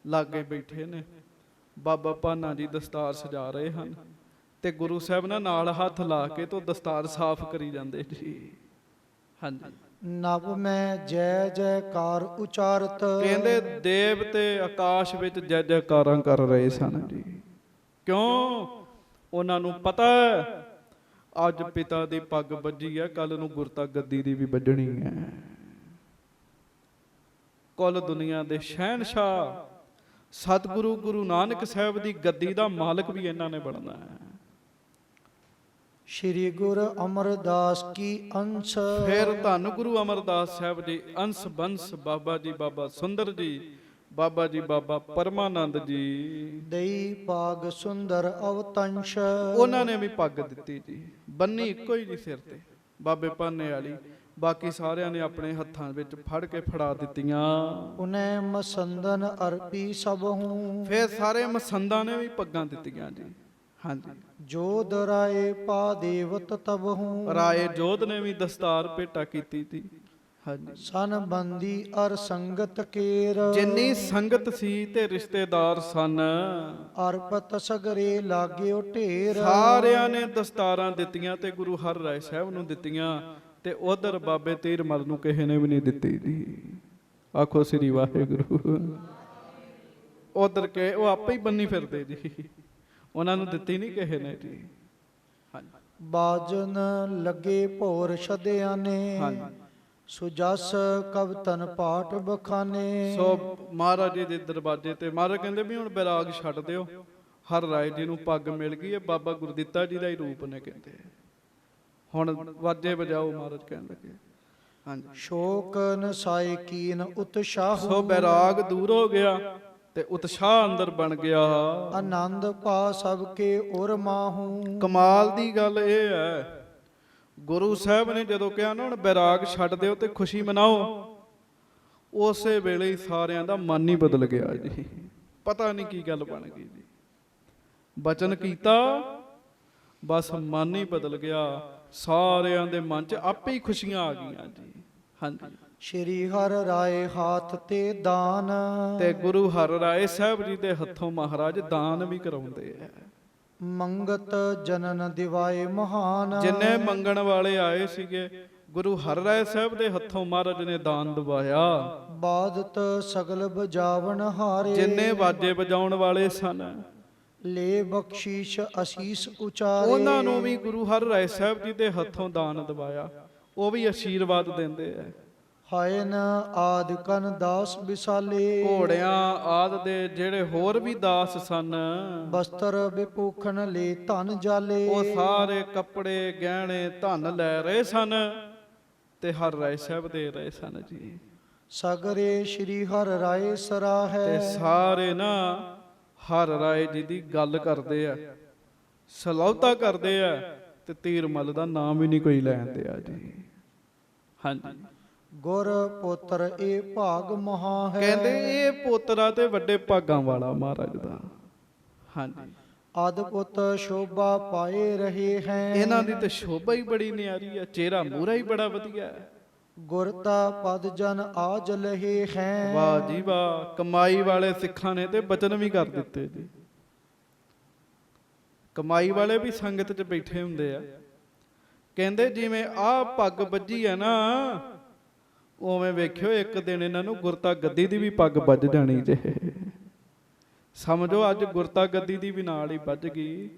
ਲਾਗੇ ਬੈਠੇ ਨੇ। ਬਾਬਾ ਭਾਨਾ ਜੀ ਦਸਤਾਰ ਸਜਾ ਰਹੇ ਹਨ ਤੇ ਗੁਰੂ ਸਾਹਿਬ ਨਾਲ ਹੱਥ ਲਾ ਕੇ ਤੋਂ ਦਸਤਾਰ ਸਾਫ਼ ਕਰੀ ਜਾਂਦੇ ਜੀ। ਹਾਂਜੀ, ਨਭ ਮੈਂ ਜੈ ਜੈਕਾਰ ਉਚਾਰਤ। ਕਹਿੰਦੇ ਦੇਵ ਤੇ ਆਕਾਸ਼ ਵਿੱਚ ਜੈ ਜੈਕਾਰਾਂ ਕਰ ਰਹੇ ਸਨ ਜੀ। ਕਿਉਂ? ਉਹਨਾਂ ਨੂੰ ਪਤਾ ਅੱਜ ਪਿਤਾ ਦੀ ਪੱਗ ਵੱਜੀ ਹੈ, ਕੱਲ ਨੂੰ ਗੁਰਤਾ ਗੱਦੀ ਦੀ ਵੀ ਵੱਜਣੀ ਹੈ। ਕੁੱਲ ਦੁਨੀਆ ਦੇ ਸ਼ਹਿਨਸ਼ਾਹ ਸਤਿਗੁਰੂ ਗੁਰੂ ਨਾਨਕ ਸਾਹਿਬ ਦੀ ਗੱਦੀ ਦਾ ਮਾਲਕ ਵੀ ਇਹਨਾਂ ਨੇ ਬਣਨਾ ਹੈ। ਸ਼੍ਰੀ ਗੁਰੂ ਅਮਰਦਾਸ ਕੀ ਅੰਸ਼। ਫਿਰ ਧੰਨ ਗੁਰੂ ਅਮਰਦਾਸ ਸਾਹਿਬ ਜੀ ਅੰਸ਼ ਬੰਸ ਬਾਬਾ ਜੀ ਬਾਬਾ ਸੁੰਦਰ ਜੀ, ਬਾਬਾ ਜੀ ਬਾਬਾ ਪਰਮਾਨੰਦ ਜੀ ਦਈ ਪਾਗ ਸੁੰਦਰ ਅਵਤੰਸ਼। ਉਹਨਾਂ ਨੇ ਵੀ ਪੱਗ ਦਿੱਤੀ ਜੀ, ਬੰਨੀ ਇੱਕੋ ਹੀ ਜੀ ਸਿਰ ਤੇ ਬਾਬੇ ਭਾਨੇ ਵਾਲੀ। ਬਾਕੀ ਸਾਰਿਆਂ ਨੇ ਆਪਣੇ ਹੱਥਾਂ ਵਿੱਚ ਫੜ ਕੇ ਫੜਾ ਦਿੱਤੀਆਂ। ਉਨੇ ਮਸੰਦਨ ਅਰਪੀ ਸਭ ਹੂੰ। ਫਿਰ ਸਾਰੇ ਮਸੰਦਾਂ ਨੇ ਵੀ ਪੱਗਾਂ ਦਿੱਤੀਆਂ ਜੀ। ਹਾਂਜੀ, ਜੋਧ ਰਾਏ ਪਾ ਦੇਵਤ ਤਬ ਹੂੰ। ਰਾਏ ਜੋਧ ਨੇ ਵੀ ਦਸਤਾਰ ਭੇਟਾ ਕੀਤੀ ਸੀ। ਹਾਂਜੀ, ਸਨ ਬੰਦੀ ਅਰ ਸੰਗਤ ਕੇਰ। ਜਿੰਨੀ ਸੰਗਤ ਸੀ ਤੇ ਰਿਸ਼ਤੇਦਾਰ ਸਨ, ਅਰਪਤ ਸਗਰੇ ਲਾਗਿਓ ਢੇਰ। ਸਾਰਿਆਂ ਨੇ ਦਸਤਾਰਾਂ ਦਿੱਤੀਆਂ ਤੇ ਗੁਰੂ ਹਰਿਰਾਏ ਸਾਹਿਬ ਨੂੰ ਦਿੱਤੀਆਂ, ਤੇ ਉਧਰ ਬਾਬੇ ਤੀਰਮਲ ਨੂੰ ਕਿਸੇ ਨੇ ਵੀ ਨਹੀਂ ਦਿੱਤੀ ਜੀ। ਆਖੋ ਸ੍ਰੀ ਵਾਹਿਗੁਰੂ। ਉਧਰ ਕੇ ਉਹ ਆਪੇ ਹੀ ਬੰਨੀ ਫਿਰਦੇ ਜੀ, ਉਹਨਾਂ ਨੂੰ ਦਿੱਤੀ ਨਹੀਂ ਕਿਸੇ ਨੇ ਜੀ। ਹਾਂਜੀ ਬਾਜਨ ਲੱਗੇ ਭੋਰ ਛਦਿਆਂ ਨੇ, ਹਾਂਜੀ। ਸੁਜਸ ਕਵਤਨ ਪਾਠ ਬਖਾਨੇ। ਸੋ ਮਹਾਰਾਜ ਜੀ ਦੇ ਦਰਵਾਜ਼ੇ ਤੇ ਮਹਾਰਾਜ ਕਹਿੰਦੇ ਵੀ ਹੁਣ ਬੈਰਾਗ ਛੱਡ ਦਿਓ, ਹਰ ਰਾਏ ਜੀ ਨੂੰ ਪੱਗ ਮਿਲ ਗਈ ਹੈ, ਬਾਬਾ ਗੁਰਦਿੱਤਾ ਜੀ ਦਾ ਹੀ ਰੂਪ ਨੇ, ਕਹਿੰਦੇ ਹੁਣ ਵਾਜੇ ਵਜਾਓ, ਮਹਾਰਾਜ ਕਹਿਣ ਲੱਗੇ। ਹਾਂਜੀ ਸ਼ੋਕ ਨਸਾਏ ਕੀਨ ਉਤਸ਼ਾਹ, ਸੋ ਬੈਰਾਗ ਦੂਰ ਹੋ ਗਿਆ ਤੇ ਉਤਸ਼ਾਹ ਅੰਦਰ ਬਣ ਗਿਆ। ਆਨੰਦ ਪਾ ਸਭ ਕੇ ਉਰ ਮਾਹੂ। ਕਮਾਲ ਦੀ ਗੱਲ ਇਹ ਹੈ, ਗੁਰੂ ਸਾਹਿਬ ਨੇ ਜਦੋਂ ਕਿਹਾ ਨਾ ਹੁਣ ਬੈਰਾਗ ਛੱਡ ਦਿਓ ਤੇ ਖੁਸ਼ੀ ਮਨਾਓ, ਉਸੇ ਵੇਲੇ ਹੀ ਸਾਰਿਆਂ ਦਾ ਮਨ ਹੀ ਬਦਲ ਗਿਆ ਜੀ। ਪਤਾ ਨਹੀਂ ਕੀ ਗੱਲ ਬਣ ਗਈ ਜੀ, ਬਚਨ ਕੀਤਾ ਬਸ ਮਨ ਹੀ ਬਦਲ ਗਿਆ, ਸਾਰਿਆਂ ਦੇ ਮਨ 'ਚ ਆਪੇ ਹੀ ਖੁਸ਼ੀਆਂ ਆ ਗਈਆਂ ਜੀ। ਹਾਂਜੀ ਸ਼੍ਰੀ ਹਰਿ ਰਾਏ ਹਾਥ ਤੇ ਦਾਨ, ਤੇ ਗੁਰੂ ਹਰਿ ਰਾਏ ਸਾਹਿਬ ਜੀ ਦੇ ਹੱਥੋਂ ਮਹਾਰਾਜ ਦਾਨ ਵੀ ਕਰਾਉਂਦੇ ਆ। ਮੰਗਤ ਜਨਨ ਦਿਵਾਏ ਮਹਾਨ। ਜਿੰਨੇ ਮੰਗਣ ਵਾਲੇ ਆਏ ਸੀਗੇ, ਗੁਰੂ ਹਰਿ ਰਾਏ ਸਾਹਿਬ ਦੇ ਹੱਥੋਂ ਮਹਾਰਾਜ ਨੇ ਦਾਨ ਦਵਾਇਆ। ਬਾਦਤ ਸਗਲ ਬਜਾਵਨ ਹਾਰੇ, ਜਿੰਨੇ ਵਾਜੇ ਵਜਾਉਣ ਵਾਲੇ ਸਨ, ਲੈ ਬਖਸ਼ੀਸ਼ ਅਸੀਸ ਉਚਾਰੇ। ਉਹਨਾਂ ਨੂੰ ਵੀ ਗੁਰੂ ਹਰਿ ਰਾਏ ਸਾਹਿਬ ਜੀ ਦੇ ਹੱਥੋਂ ਦਾਨ ਦਵਾਇਆ, ਉਹ ਵੀ ਆਸ਼ੀਰਵਾਦ ਦਿੰਦੇ ਆ। ਹਾਇਨ ਆਦਿ ਕਨ ਦਾਸ ਵਿਸਾਲੇ, ਘੋੜਿਆਂ ਆਦਿ ਦੇ ਜਿਹੜੇ ਹੋਰ ਵੀ ਦਾਸ ਸਨ, ਬਸਤਰ ਵਿਪੂਖਣ ਲੈ ਧਨ ਜਾਲੇ। ਉਹ ਸਾਰੇ ਕੱਪੜੇ ਗਹਿਣੇ ਧਨ ਲੈ ਰਹੇ ਸਨ ਤੇ ਹਰਿ ਰਾਏ ਸਾਹਿਬ ਦੇ ਰਹੇ ਸਨ ਜੀ। ਸਗਰੇ ਸ਼੍ਰੀ ਹਰਿ ਰਾਏ ਸਰਾਹੈ, ਤੇ ਸਾਰੇ ਨਾ ਹਰਿ ਰਾਏ ਜੀ ਦੀ ਗੱਲ ਕਰਦੇ ਆ, ਸਲਾਹੁਤਾ ਕਰਦੇ ਆ, ਤੇ ਤੀਰਮਲ ਦਾ ਨਾਮ ਵੀ ਨਹੀਂ ਕੋਈ ਲੈਂਦੇ ਆ ਜੀ। ਹਾਂਜੀ ਗੁਰ ਪੁੱਤਰ ਇਹ ਭਾਗ ਮਹਾ ਹੈ, ਕਹਿੰਦੇ ਇਹ ਪੋਤਰਾ ਤੇ ਵੱਡੇ ਭਾਗਾਂ ਵਾਲਾ ਮਹਾਰਾਜ ਦਾ। ਹਾਂਜੀ ਅਦਭੁਤ ਸ਼ੋਭਾ ਪਾਏ ਰਹੇ ਹੈ, ਇਹਨਾਂ ਦੀ ਤੇ ਸ਼ੋਭਾ ਹੀ ਬੜੀ ਨਿਆਰੀ ਆ, ਚਿਹਰਾ ਮੂਹਰਾ ਹੀ ਬੜਾ ਵਧੀਆ ਹੈ। ਗੁਰਤਾ ਪਦ ਜਨ ਆਜ ਲਹੇ ਹੈ। ਵਾਹ ਜੀ ਵਾਹ, ਕਮਾਈ ਵਾਲੇ ਸਿੱਖਾਂ ਨੇ ਤੇ ਬਚਨ ਵੀ ਕਰ ਦਿੱਤੇ ਜੀ। ਕਮਾਈ ਵਾਲੇ ਵੀ ਸੰਗਤ 'ਚ ਬੈਠੇ ਹੁੰਦੇ ਆ, ਕਹਿੰਦੇ ਜਿਵੇਂ ਆਹ ਪੱਗ ਵੱਜੀ ਹੈ ਨਾ, ਉਵੇਂ ਵੇਖਿਓ ਇੱਕ ਦਿਨ ਇਹਨਾਂ ਨੂੰ ਗੁਰਤਾ ਗੱਦੀ ਦੀ ਵੀ ਪੱਗ ਵੱਜ ਜਾਣੀ ਜੇ। ਸਮਝੋ ਅੱਜ ਗੁਰਤਾ ਗੱਦੀ ਦੀ ਵੀ ਨਾਲ ਹੀ ਵੱਜ ਗਈ,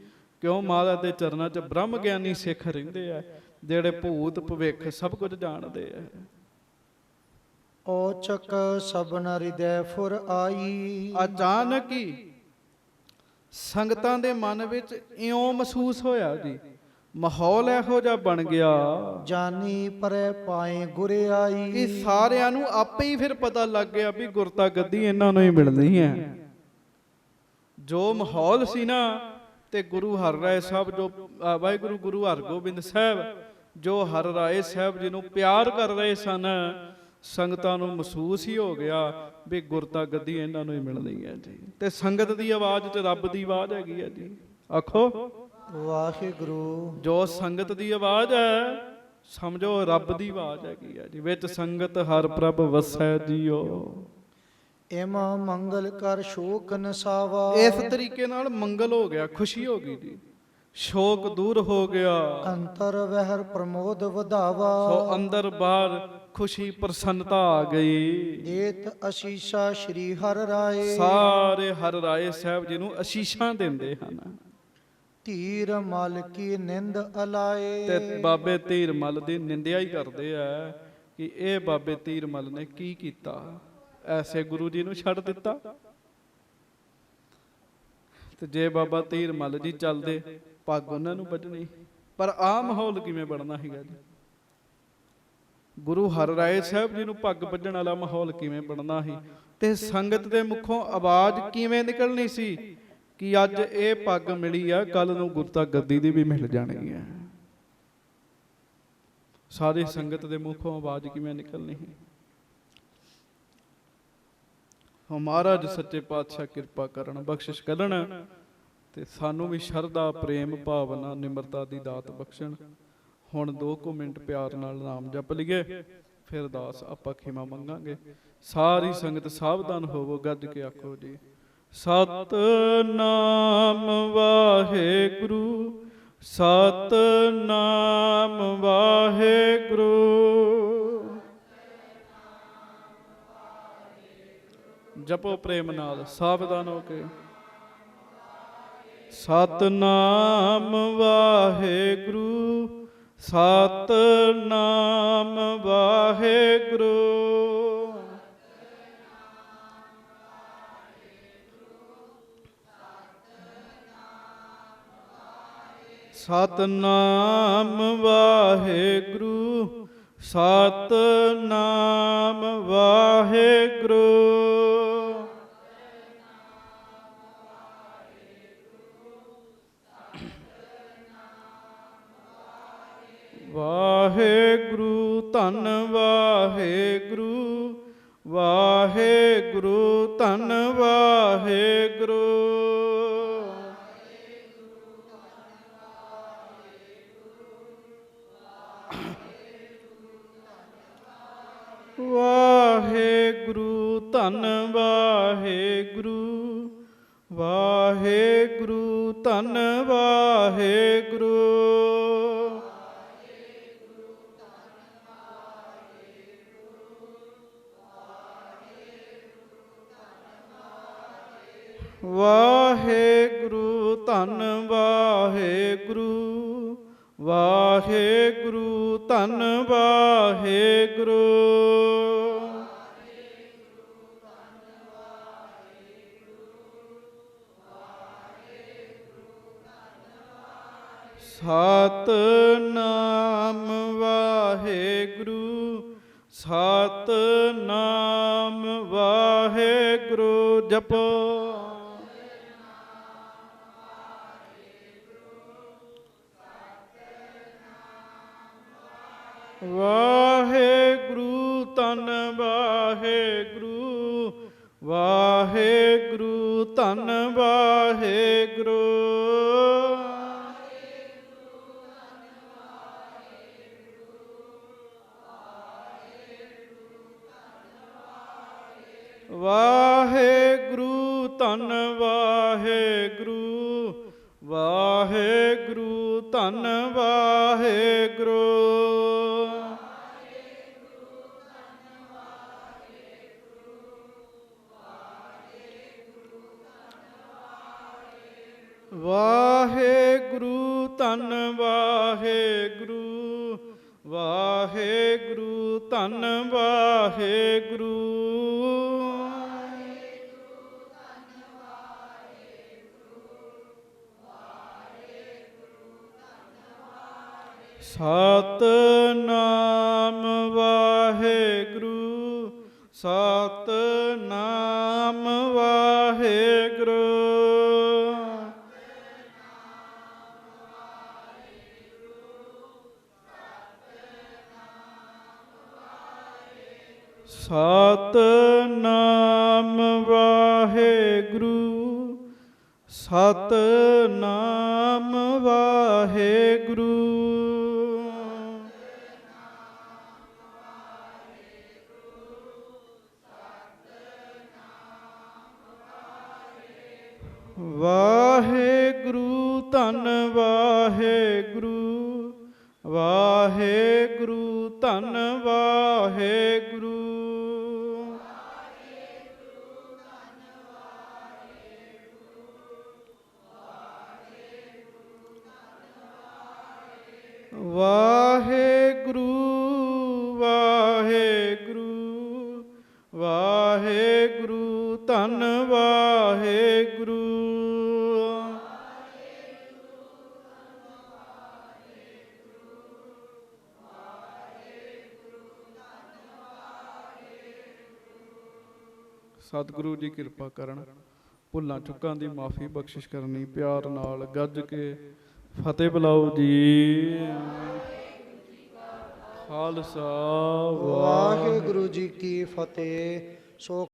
ਕਿਉਂ ਮਹਾਰਾਜ ਦੇ ਚਰਨਾਂ 'ਚ ਬ੍ਰਹਮ ਗਿਆਨੀ ਸਿੱਖ ਰਹਿੰਦੇ ਆ, ਜਿਹੜੇ ਭੂਤ ਭਵਿੱਖ ਸਭ ਕੁਝ ਜਾਣਦੇ ਆ। ਔਚਕ ਸਬਨ ਹਿਰਦੈ ਫੁਰ ਆਈ, ਅਚਾਨਕ ਹੀ ਸੰਗਤਾਂ ਦੇ ਮਨ ਵਿੱਚ ਇਉਂ ਮਹਿਸੂਸ ਹੋਇਆ ਜੀ, ਮਾਹੌਲ ਇਹੋ ਜਿਹਾ ਬਣ ਗਿਆ ਜਾਨੀ ਪਰੈ ਪਾਏ ਗੁਰੇ ਆਈ। ਕਿ ਸਾਰਿਆਂ ਨੂੰ ਆਪੇ ਹੀ ਫਿਰ ਪਤਾ ਲੱਗ ਗਿਆ ਵੀ ਗੁਰਤਾ ਗੱਦੀ ਇਹਨਾਂ ਨੂੰ ਹੀ ਮਿਲਣੀ ਹੈ। ਜੋ ਮਾਹੌਲ ਸੀ ਨਾ, ਤੇ ਗੁਰੂ ਹਰਿ ਰਾਏ ਸਾਹਿਬ ਜੋ ਵਾਹਿਗੁਰੂ ਗੁਰੂ ਹਰਗੋਬਿੰਦ ਸਾਹਿਬ ਜੋ ਹਰਿ ਰਾਏ ਸਾਹਿਬ ਜੀ ਨੂੰ ਪਿਆਰ ਕਰ ਰਹੇ ਸਨ, ਸੰਗਤਾਂ ਨੂੰ ਮਹਿਸੂਸ ਹੀ ਹੋ ਗਿਆ ਵੀ ਗੁਰਤਾ ਗੱਦੀ ਇਹਨਾਂ ਨੂੰ ਹੀ ਮਿਲਣੀ ਹੈ ਜੀ। ਤੇ ਸੰਗਤ ਦੀ ਆਵਾਜ਼ 'ਚ ਰੱਬ ਦੀ ਆਵਾਜ਼ ਹੈਗੀ ਹੈ ਜੀ। ਆਖੋ ਵਾਹਿਗੁਰੂ। ਜੋ ਸੰਗਤ ਦੀ ਆਵਾਜ਼ ਹੈ, ਸਮਝੋ ਰੱਬ ਦੀ ਆਵਾਜ਼ ਹੈਗੀ ਹੈ ਜੀ। ਵਿੱਚ ਸੰਗਤ ਹਰ ਪ੍ਰਭ ਵਸੈ ਜੀਓ। ਇਮ ਮੰਗਲ ਕਰ ਸ਼ੋਕ ਨਸਾਵਾ, ਇਸ ਤਰੀਕੇ ਨਾਲ ਮੰਗਲ ਹੋ ਗਿਆ, ਖੁਸ਼ੀ ਹੋ ਗਈ ਜੀ, ਸ਼ੋਕ ਦੂਰ ਹੋ ਗਿਆ। ਅੰਤਰ ਵਹਿਰ ਪ੍ਰਮੋਦ ਵਧਾਵਾ, ਸੋ ਅੰਦਰ ਬਾਹਰ ਖੁਸ਼ੀ ਪ੍ਰਸੰਨਤਾ ਆ ਗਈ। ਦੇਤ ਅਸੀਸਾ ਸ਼੍ਰੀ ਹਰਿ ਰਾਏ, ਸਾਰੇ ਹਰਿ ਰਾਏ ਸਾਹਿਬ ਜੀ ਨੂੰ ਅਸੀਸਾਂ ਦਿੰਦੇ ਹਨ। ਧੀਰ ਮਲ ਕੀ ਨਿੰਦ ਅਲਾਏ, ਤੇ ਬਾਬੇ ਧੀਰਮਲ ਦੀ ਨਿੰਦਿਆ ਹੀ ਕਰਦੇ ਆ ਕਿ ਇਹ ਬਾਬੇ ਧੀਰਮਲ ਨੇ ਕੀ ਕੀਤਾ, ਐਸੇ ਗੁਰੂ ਜੀ ਨੂੰ ਛੱਡ ਦਿੱਤਾ। ਤੇ ਜੇ ਬਾਬਾ ਧੀਰਮਲ ਜੀ ਚੱਲਦੇ, ਪੱਗ ਉਹਨਾਂ ਨੂੰ ਵੱਜਣੀ। ਪਰ ਆਹ ਮਾਹੌਲ ਕਿਵੇਂ ਬਣਨਾ ਸੀਗਾ ਜੀ? ਗੁਰੂ ਹਰਿ ਰਾਏ ਸਾਹਿਬ ਜੀ ਨੂੰ ਪੱਗ ਵੱਜਣ ਵਾਲਾ ਮਾਹੌਲ ਕਿਵੇਂ ਬਣਨਾ ਸੀ? ਤੇ ਸੰਗਤ ਦੇ ਮੁਖੋਂ ਆਵਾਜ਼ ਕਿਵੇਂ ਨਿਕਲਣੀ ਸੀ ਕਿ ਅੱਜ ਇਹ ਪੱਗ ਮਿਲੀ ਆ, ਕੱਲ ਨੂੰ ਗੁਰਤਾ ਗੱਦੀ ਦੀ ਵੀ ਮਿਲ ਜਾਣੀ ਹੈ। ਸਾਰੀ ਸੰਗਤ ਦੇ ਮੁਖੋਂ ਆਵਾਜ਼ ਕਿਵੇਂ ਨਿਕਲਣੀ ਸੀ? ਮਹਾਰਾਜ ਸੱਚੇ ਪਾਤਸ਼ਾਹ ਕਿਰਪਾ ਕਰਨ, ਬਖਸ਼ਿਸ਼ ਕਰਨ, ਤੇ ਸਾਨੂੰ ਵੀ ਸ਼ਰਧਾ, ਪ੍ਰੇਮ, ਭਾਵਨਾ, ਨਿਮਰਤਾ ਦੀ ਦਾਤ ਬਖਸ਼ਣ। ਹੁਣ 2 ਮਿੰਟ ਪਿਆਰ ਨਾਲ ਨਾਮ ਜਪ ਲਈਏ, ਫਿਰ ਦਾਸ ਆਪਾਂ ਖਿਮਾ ਮੰਗਾਂਗੇ। ਸਾਰੀ ਸੰਗਤ ਸਾਵਧਾਨ ਹੋਵੋ, ਗੱਜ ਕੇ ਆਖੋ ਜੀ, ਸਤਿਨਾਮ ਵਾਹਿਗੁਰੂ, ਸਤਿਨਾਮ ਵਾਹਿਗੁਰੂ। ਜਪੋ ਪ੍ਰੇਮ ਨਾਲ ਸਾਵਧਾਨ ਹੋ ਕੇ। ਸਤਨਾਮ ਵਾਹਿਗੁਰੂ, ਸਤਨਾਮ ਵਾਹਿਗੁਰੂ। ਸਤਨਾਮ ਵਾਹਿਗੁਰੂ, ਸਤਨਾਮ ਵਾਹਿਗੁਰੂ। ਵਾਹਿਗੁਰੂ ਧੰਨ ਵਾਹਿਗੁਰੂ, ਵਾਹਿਗੁਰੂ ਧੰਨ ਵਾਹਿਗੁਰੂ। ਵਾਹਿਗੁਰੂ ਧੰਨ ਵਾਹਿਗੁਰੂ, ਵਾਹਿਗੁਰੂ ਧੰਨ ਵਾਹਿਗੁਰੂ। ਵਾਹਿਗੁਰੂ ਧੰਨ ਵਾਹਿਗੁਰੂ, ਵਾਹਿਗੁਰੂ ਧੰਨ ਵਾਹਿਗੁਰੂ। ਸਤਨਾਮ ਵਾਹਿਗੁਰੂ, ਸਤਨਾਮ ਵਾਹਿਗੁਰੂ। ਜਪੋ ਵਾਹਿਗੁਰੂ ਧੰਨ ਵਾਹਿਗੁਰੂ, ਵਾਹਿਗੁਰੂ ਧੰਨ ਵਾਹਿਗੁਰੂ। ਵਾਹਿਗੁਰੂ ਧੰਨ ਵਾਹਿਗੁਰੂ, ਵਾਹਿਗੁਰੂ ਧੰਨ ਵਾਹਿਗੁਰੂ। ਵਾਹਿਗੁਰੂ ਧੰਨ ਵਾਹਿਗੁਰੂ, ਵਾਹਿਗੁਰੂ ਧੰਨ ਵਾਹਿਗੁਰੂ। ਸਤਨਾਮ ਵਾਹਿਗੁਰੂ, ਸਤਨਾਮ ਵਾਹਿਗੁਰੂ। ਸਤਨਾਮ ਵਾਹਿਗੁਰੂ, ਸਤਨਾਮ ਵਾਹਿਗੁਰੂ। ਵਾਹਿਗੁਰੂ ਧੰਨ ਵਾਹਿਗੁਰੂ, ਵਾਹਿਗੁਰੂ ਧੰਨ ਵਾਹਿਗੁਰੂ। ਵਾਹਿਗੁਰੂ ਵਾਹਿਗੁਰੂ, ਵਾਹਿਗੁਰੂ ਧੰਨ ਵਾਹਿਗੁਰੂ। ਸਤਿਗੁਰੂ ਜੀ ਕਿਰਪਾ ਕਰਨ, ਭੁੱਲਾਂ ਚੁੱਕਾਂ ਦੀ ਮਾਫੀ ਬਖਸ਼ਿਸ਼ ਕਰਨੀ, ਪਿਆਰ ਨਾਲ ਗੱਜ ਕੇ ਫਤਿਹ ਬੁਲਾਓ ਜੀ। ਖਾਲਸਾ ਵਾਹਿਗੁਰੂ ਜੀ ਕੀ ਫਤਿਹ। ਸੋ